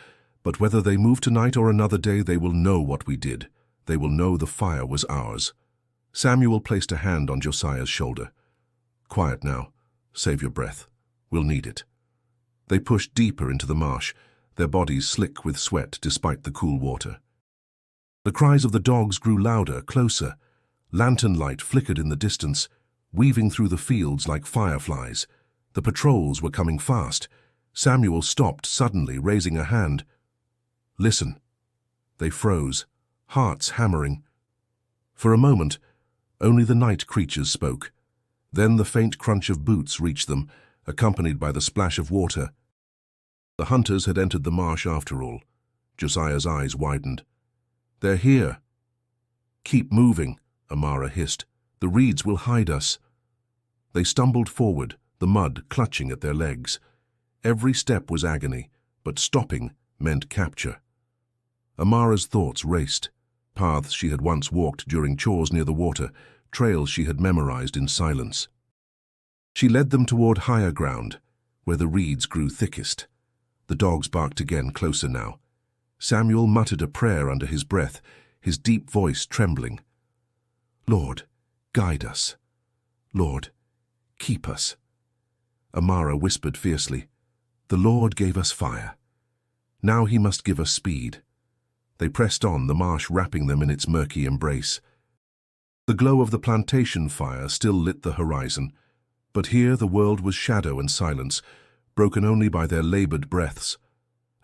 A: but whether they move tonight or another day, they will know what we did. They will know the fire was ours." Samuel placed a hand on Josiah's shoulder. "Quiet now. Save your breath. We'll need it." They pushed deeper into the marsh, their bodies slick with sweat despite the cool water. The cries of the dogs grew louder, closer. Lantern light flickered in the distance, weaving through the fields like fireflies. The patrols were coming fast. Samuel stopped suddenly, raising a hand. "Listen." They froze, hearts hammering. For a moment, only the night creatures spoke. Then the faint crunch of boots reached them, accompanied by the splash of water. The hunters had entered the marsh after all. Josiah's eyes widened. "They're here." "Keep moving," Amara hissed. "The reeds will hide us." They stumbled forward, the mud clutching at their legs. Every step was agony, but stopping meant capture. Amara's thoughts raced. Paths she had once walked during chores near the water, trails she had memorized in silence. She led them toward higher ground, where the reeds grew thickest. The dogs barked again, closer now. Samuel muttered a prayer under his breath, his deep voice trembling. "Lord, guide us. Lord, keep us." Amara whispered fiercely, "The Lord gave us fire. Now he must give us speed." They pressed on, the marsh wrapping them in its murky embrace. The glow of the plantation fire still lit the horizon, but here the world was shadow and silence, broken only by their labored breaths.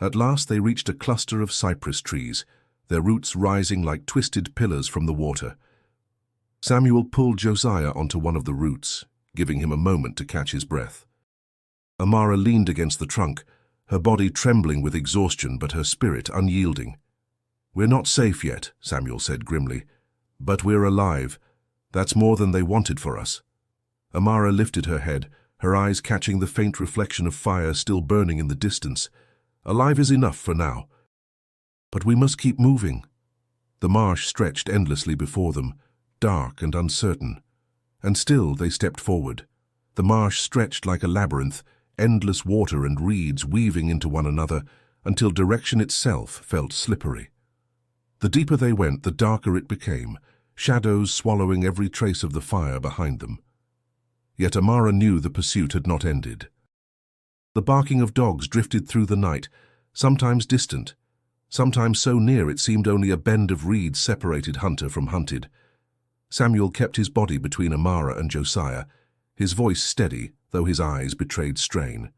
A: At last they reached a cluster of cypress trees, their roots rising like twisted pillars from the water. Samuel pulled Josiah onto one of the roots, giving him a moment to catch his breath. Amara leaned against the trunk, her body trembling with exhaustion but her spirit unyielding. "We're not safe yet," Samuel said grimly, "but we're alive. That's more than they wanted for us." Amara lifted her head, her eyes catching the faint reflection of fire still burning in the distance. "Alive is enough for now. But we must keep moving." The marsh stretched endlessly before them, dark and uncertain. And still they stepped forward. The marsh stretched like a labyrinth, endless water and reeds weaving into one another, until direction itself felt slippery. The deeper they went, the darker it became, shadows swallowing every trace of the fire behind them. Yet Amara knew the pursuit had not ended. The barking of dogs drifted through the night, sometimes distant, sometimes so near it seemed only a bend of reeds separated hunter from hunted. Samuel kept his body between Amara and Josiah, his voice steady, though his eyes betrayed strain.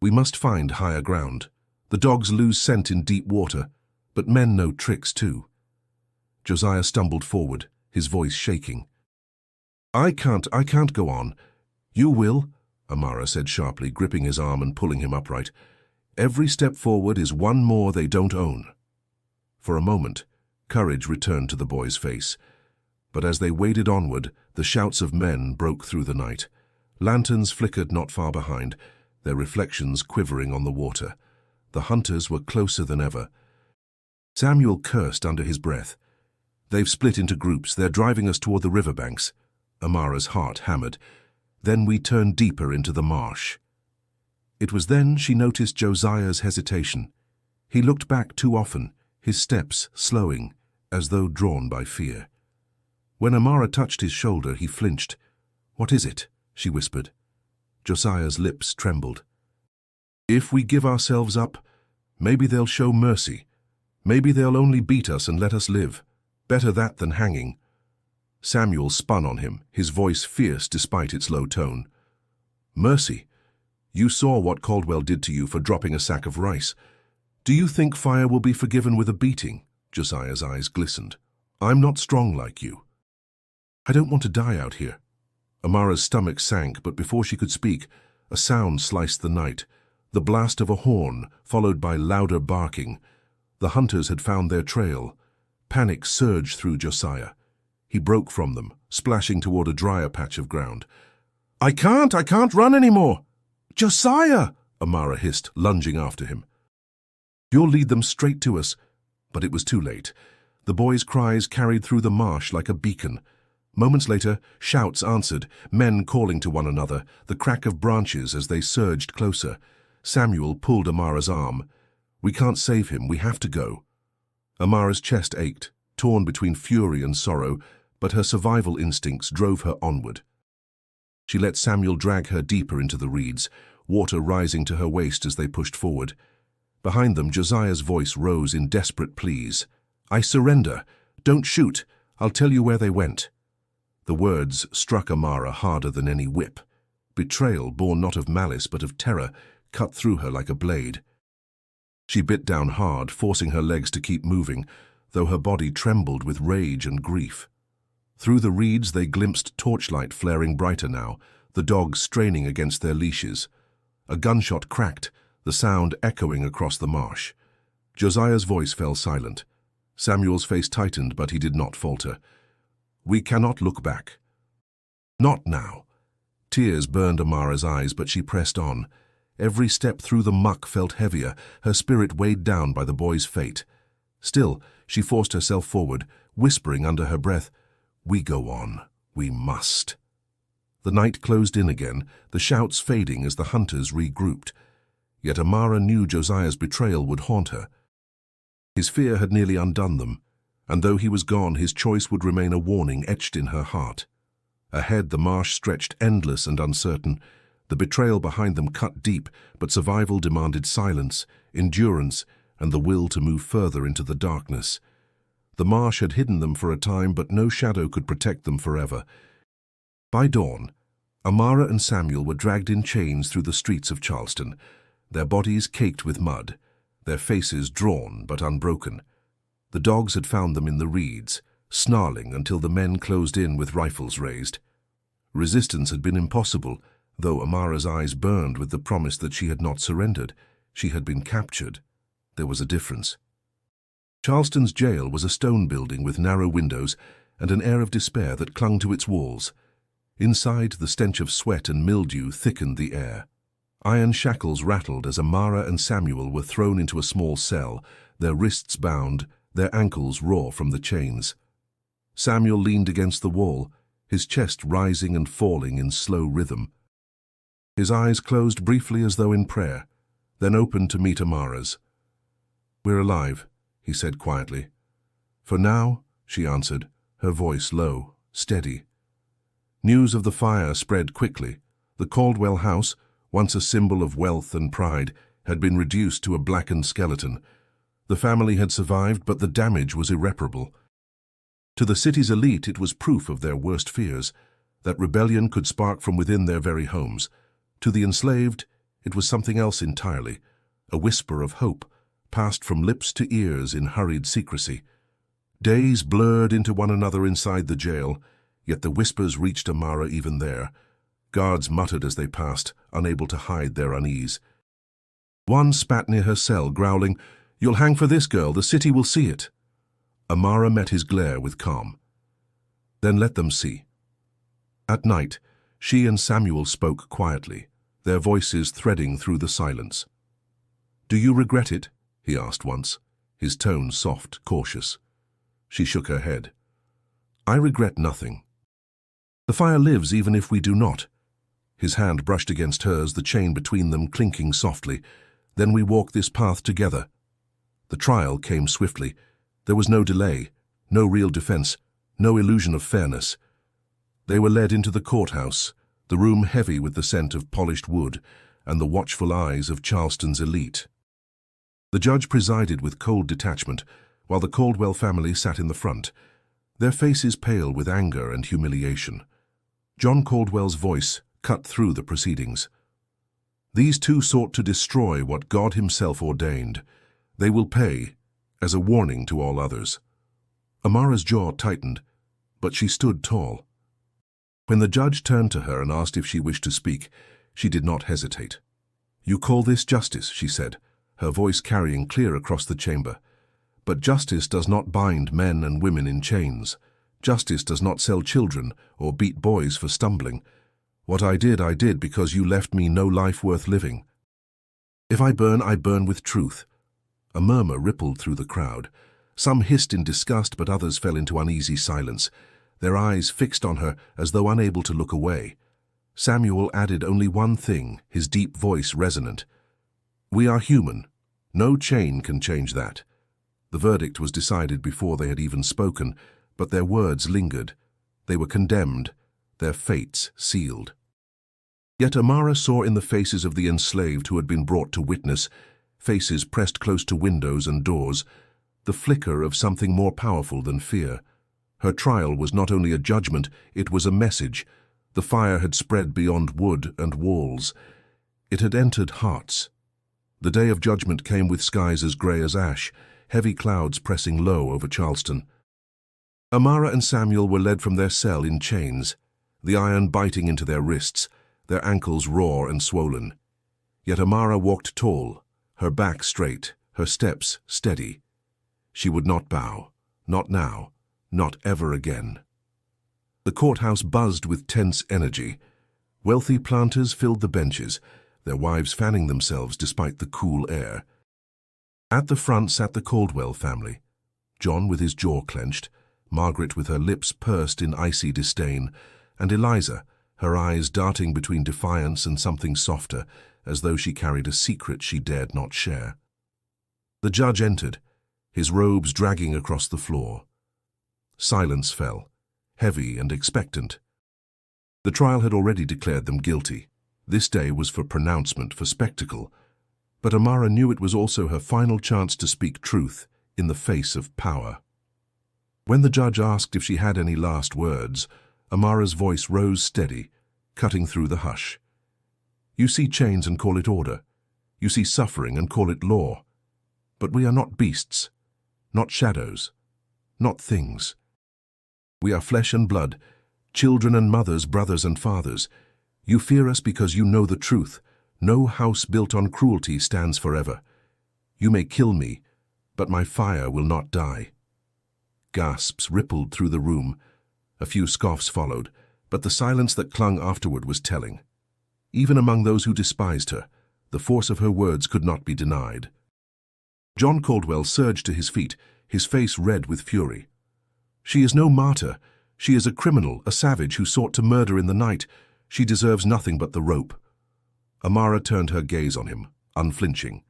A: "We must find higher ground. The dogs lose scent in deep water, but men know tricks too." Josiah stumbled forward, his voice shaking. I can't go on." "You will," Amara said sharply, gripping his arm and pulling him upright. "Every step forward is one more they don't own." For a moment, courage returned to the boy's face. But as they waded onward, the shouts of men broke through the night. Lanterns flickered not far behind, their reflections quivering on the water. The hunters were closer than ever. Samuel cursed under his breath. "They've split into groups. They're driving us toward the riverbanks." Amara's heart hammered. Then we turned deeper into the marsh. It was then she noticed Josiah's hesitation. He looked back too often, his steps slowing, as though drawn by fear. When Amara touched his shoulder, he flinched. "What is it?" she whispered. Josiah's lips trembled. "If we give ourselves up, maybe they'll show mercy. Maybe they'll only beat us and let us live. Better that than hanging." Samuel spun on him, his voice fierce despite its low tone. "Mercy? You saw what Caldwell did to you for dropping a sack of rice. Do you think fire will be forgiven with a beating?" Josiah's eyes glistened. "I'm not strong like you." "I don't want to die out here." Amara's stomach sank, but before she could speak, a sound sliced the night, the blast of a horn, followed by louder barking. The hunters had found their trail. Panic surged through Josiah. He broke from them, splashing toward a drier patch of ground. I can't run anymore! Josiah! Amara hissed, lunging after him. You'll lead them straight to us. But it was too late. The boys' cries carried through the marsh like a beacon. Moments later, shouts answered, men calling to one another, the crack of branches as they surged closer. Samuel pulled Amara's arm. We can't save him, we have to go. Amara's chest ached, torn between fury and sorrow, but her survival instincts drove her onward. She let Samuel drag her deeper into the reeds, water rising to her waist as they pushed forward. Behind them, Josiah's voice rose in desperate pleas. I surrender. Don't shoot. I'll tell you where they went. The words struck Amara harder than any whip. Betrayal, born not of malice but of terror, cut through her like a blade. She bit down hard, forcing her legs to keep moving, though her body trembled with rage and grief. Through the reeds they glimpsed torchlight flaring brighter now, the dogs straining against their leashes. A gunshot cracked, the sound echoing across the marsh. Josiah's voice fell silent. Samuel's face tightened, but he did not falter. We cannot look back. Not now. Tears burned Amara's eyes, but she pressed on. Every step through the muck felt heavier, her spirit weighed down by the boy's fate. Still, she forced herself forward, whispering under her breath, We go on. We must. The night closed in again, the shouts fading as the hunters regrouped. Yet Amara knew Josiah's betrayal would haunt her. His fear had nearly undone them, and though he was gone, his choice would remain a warning etched in her heart. Ahead, the marsh stretched endless and uncertain. The betrayal behind them cut deep, but survival demanded silence, endurance, and the will to move further into the darkness. The marsh had hidden them for a time, but no shadow could protect them forever. By dawn, Amara and Samuel were dragged in chains through the streets of Charleston, their bodies caked with mud, their faces drawn but unbroken. The dogs had found them in the reeds, snarling until the men closed in with rifles raised. Resistance had been impossible, though Amara's eyes burned with the promise that she had not surrendered. She had been captured. There was a difference. Charleston's jail was a stone building with narrow windows and an air of despair that clung to its walls. Inside, the stench of sweat and mildew thickened the air. Iron shackles rattled as Amara and Samuel were thrown into a small cell, their wrists bound, their ankles raw from the chains. Samuel leaned against the wall, his chest rising and falling in slow rhythm. His eyes closed briefly as though in prayer, then opened to meet Amara's. We're alive, he said quietly. For now, she answered, her voice low, steady. News of the fire spread quickly. The Caldwell house, once a symbol of wealth and pride, had been reduced to a blackened skeleton. The family had survived, but the damage was irreparable. To the city's elite, it was proof of their worst fears, that rebellion could spark from within their very homes. To the enslaved, it was something else entirely, a whisper of hope, passed from lips to ears in hurried secrecy. Days blurred into one another inside the jail, yet the whispers reached Amara even there. Guards muttered as they passed, unable to hide their unease. One spat near her cell, growling, You'll hang for this, girl, the city will see it. Amara met his glare with calm. Then let them see. At night, she and Samuel spoke quietly, their voices threading through the silence. Do you regret it? He asked once, his tone soft, cautious. She shook her head. I regret nothing. The fire lives even if we do not. His hand brushed against hers, the chain between them clinking softly. Then we walk this path together. The trial came swiftly. There was no delay, no real defense, no illusion of fairness. They were led into the courthouse, the room heavy with the scent of polished wood and the watchful eyes of Charleston's elite. The judge presided with cold detachment, while the Caldwell family sat in the front, their faces pale with anger and humiliation. John Caldwell's voice cut through the proceedings. These two sought to destroy what God himself ordained. They will pay, as a warning to all others. Amara's jaw tightened, but she stood tall. When the judge turned to her and asked if she wished to speak, she did not hesitate. You call this justice, she said, her voice carrying clear across the chamber. But justice does not bind men and women in chains. Justice does not sell children or beat boys for stumbling. What I did because you left me no life worth living. If I burn with truth." A murmur rippled through the crowd. Some hissed in disgust, but others fell into uneasy silence, their eyes fixed on her as though unable to look away. Samuel added only one thing, his deep voice resonant. "We are human. No chain can change that." The verdict was decided before they had even spoken, but their words lingered. They were condemned, their fates sealed. Yet Amara saw in the faces of the enslaved who had been brought to witness, faces pressed close to windows and doors, the flicker of something more powerful than fear. Her trial was not only a judgment, it was a message. The fire had spread beyond wood and walls. It had entered hearts. The day of judgment came with skies as grey as ash, heavy clouds pressing low over Charleston. Amara and Samuel were led from their cell in chains, the iron biting into their wrists, their ankles raw and swollen. Yet Amara walked tall, her back straight, her steps steady. She would not bow, not now, not ever again. The courthouse buzzed with tense energy. Wealthy planters filled the benches, their wives fanning themselves despite the cool air. At the front sat the Caldwell family, John with his jaw clenched, Margaret with her lips pursed in icy disdain, and Eliza, her eyes darting between defiance and something softer, as though she carried a secret she dared not share. The judge entered, his robes dragging across the floor. Silence fell, heavy and expectant. The trial had already declared them guilty. This day was for pronouncement, for spectacle. But Amara knew it was also her final chance to speak truth in the face of power. When the judge asked if she had any last words, Amara's voice rose steady, cutting through the hush. "You see chains and call it order. You see suffering and call it law. But we are not beasts, not shadows, not things. We are flesh and blood, children and mothers, brothers and fathers. You fear us because you know the truth. No house built on cruelty stands forever. You may kill me, but my fire will not die." Gasps rippled through the room. A few scoffs followed, but the silence that clung afterward was telling. Even among those who despised her, the force of her words could not be denied. John Caldwell surged to his feet, his face red with fury. "She is no martyr. She is a criminal, a savage who sought to murder in the night. She deserves nothing but the rope." Amara turned her gaze on him, unflinching.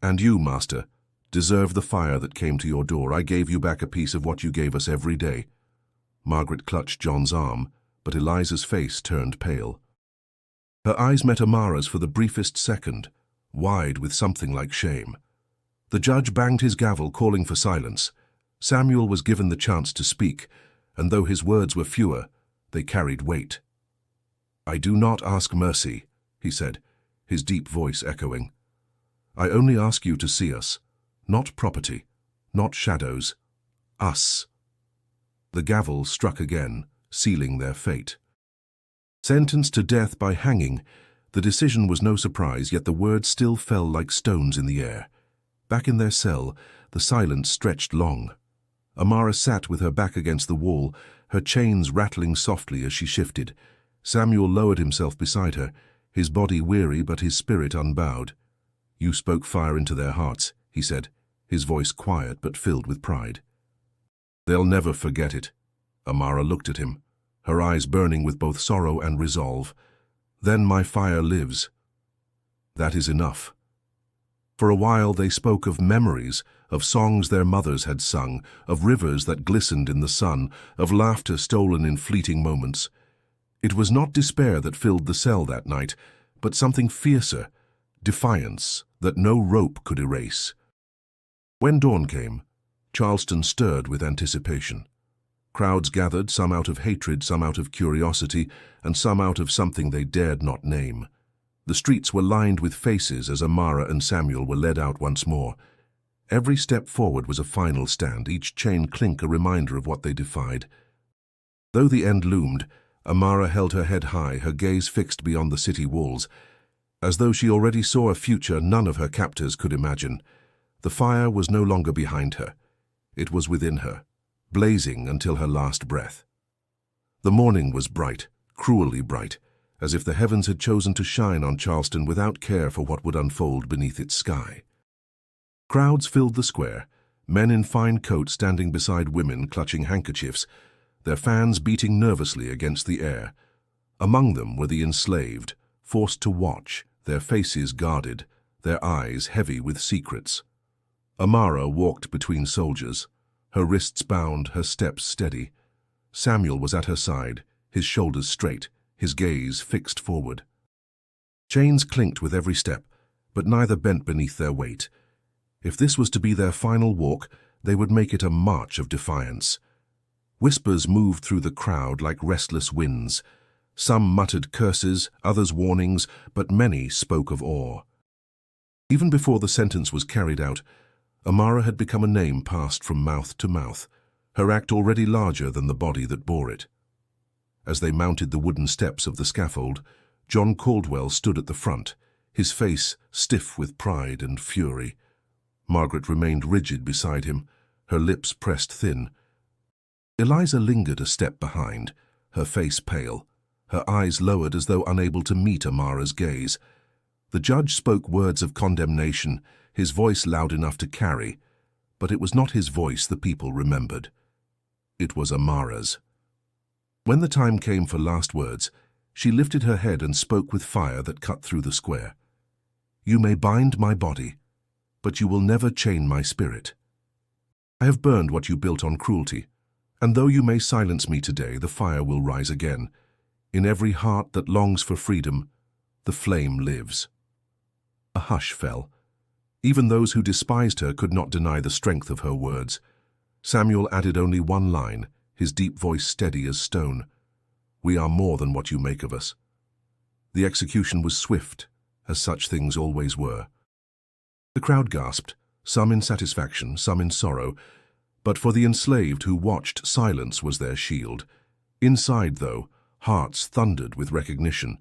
A: "And you, master, deserve the fire that came to your door. I gave you back a piece of what you gave us every day." Margaret clutched John's arm, but Eliza's face turned pale. Her eyes met Amara's for the briefest second, wide with something like shame. The judge banged his gavel, calling for silence. Samuel was given the chance to speak, and though his words were fewer, they carried weight. "I do not ask mercy," he said, his deep voice echoing. "I only ask you to see us, not property, not shadows, us." The gavel struck again, sealing their fate. Sentenced to death by hanging, the decision was no surprise, yet the words still fell like stones in the air. Back in their cell, the silence stretched long. Amara sat with her back against the wall, her chains rattling softly as she shifted. Samuel lowered himself beside her, his body weary but his spirit unbowed. "You spoke fire into their hearts," he said, his voice quiet but filled with pride. "They'll never forget it." Amara looked at him, her eyes burning with both sorrow and resolve. "Then my fire lives. That is enough." For a while they spoke of memories, of songs their mothers had sung, of rivers that glistened in the sun, of laughter stolen in fleeting moments. It was not despair that filled the cell that night, but something fiercer, defiance that no rope could erase. When dawn came, Charleston stirred with anticipation. Crowds gathered, some out of hatred, some out of curiosity, and some out of something they dared not name. The streets were lined with faces as Amara and Samuel were led out once more. Every step forward was a final stand, each chain clink a reminder of what they defied. Though the end loomed, Amara held her head high, her gaze fixed beyond the city walls, as though she already saw a future none of her captors could imagine. The fire was no longer behind her. It was within her, blazing until her last breath. The morning was bright, cruelly bright, as if the heavens had chosen to shine on Charleston without care for what would unfold beneath its sky. Crowds filled the square, men in fine coats standing beside women clutching handkerchiefs, their fans beating nervously against the air. Among them were the enslaved, forced to watch, their faces guarded, their eyes heavy with secrets. Amara walked between soldiers, her wrists bound, her steps steady. Samuel was at her side, his shoulders straight, his gaze fixed forward. Chains clinked with every step, but neither bent beneath their weight. If this was to be their final walk, they would make it a march of defiance. Whispers moved through the crowd like restless winds. Some muttered curses, others warnings, but many spoke of awe. Even before the sentence was carried out, Amara had become a name passed from mouth to mouth, her act already larger than the body that bore it. As they mounted the wooden steps of the scaffold, John Caldwell stood at the front, his face stiff with pride and fury. Margaret remained rigid beside him, her lips pressed thin. Eliza lingered a step behind, her face pale, her eyes lowered as though unable to meet Amara's gaze. The judge spoke words of condemnation, his voice loud enough to carry, but it was not his voice the people remembered. It was Amara's. When the time came for last words, she lifted her head and spoke with fire that cut through the square. "You may bind my body, but you will never chain my spirit. I have burned what you built on cruelty, and though you may silence me today, the fire will rise again. In every heart that longs for freedom, the flame lives." A hush fell. Even those who despised her could not deny the strength of her words. Samuel added only one line, his deep voice steady as stone. "We are more than what you make of us." The execution was swift, as such things always were. The crowd gasped, some in satisfaction, some in sorrow, but for the enslaved who watched, silence was their shield. Inside, though, hearts thundered with recognition.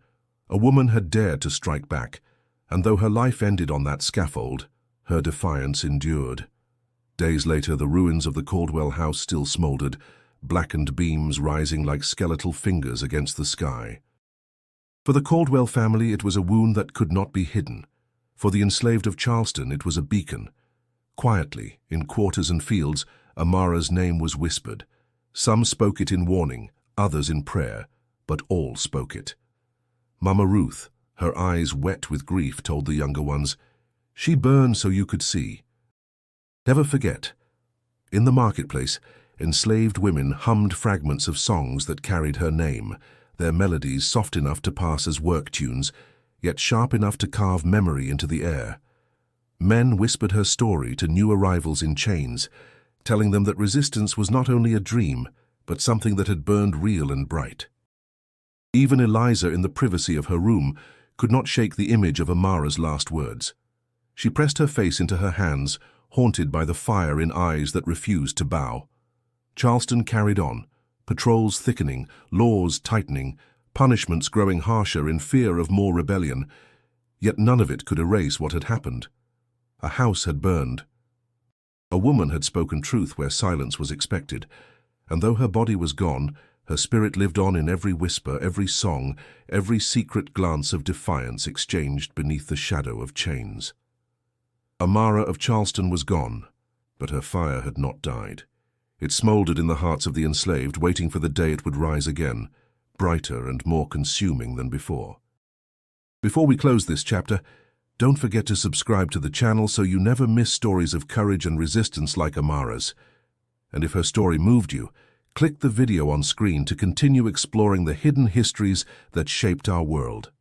A: A woman had dared to strike back, and though her life ended on that scaffold, her defiance endured. Days later, the ruins of the Caldwell house still smoldered, blackened beams rising like skeletal fingers against the sky. For the Caldwell family, it was a wound that could not be hidden. For the enslaved of Charleston, it was a beacon. Quietly, in quarters and fields, Amara's name was whispered. Some spoke it in warning, others in prayer, but all spoke it. Mama Ruth, her eyes wet with grief, told the younger ones, "She burned so you could see." Never forget. In the marketplace, enslaved women hummed fragments of songs that carried her name, their melodies soft enough to pass as work tunes, yet sharp enough to carve memory into the air. Men whispered her story to new arrivals in chains, telling them that resistance was not only a dream, but something that had burned real and bright. Even Eliza, in the privacy of her room, could not shake the image of Amara's last words. She pressed her face into her hands, haunted by the fire in eyes that refused to bow. Charleston carried on, patrols thickening, laws tightening, punishments growing harsher in fear of more rebellion, yet none of it could erase what had happened. A house had burned. A woman had spoken truth where silence was expected, and though her body was gone, her spirit lived on in every whisper, every song, every secret glance of defiance exchanged beneath the shadow of chains. Amara of Charleston was gone, but her fire had not died. It smoldered in the hearts of the enslaved, waiting for the day it would rise again, brighter and more consuming than before. Before we close this chapter, don't forget to subscribe to the channel so you never miss stories of courage and resistance like Amara's. And if her story moved you, click the video on screen to continue exploring the hidden histories that shaped our world.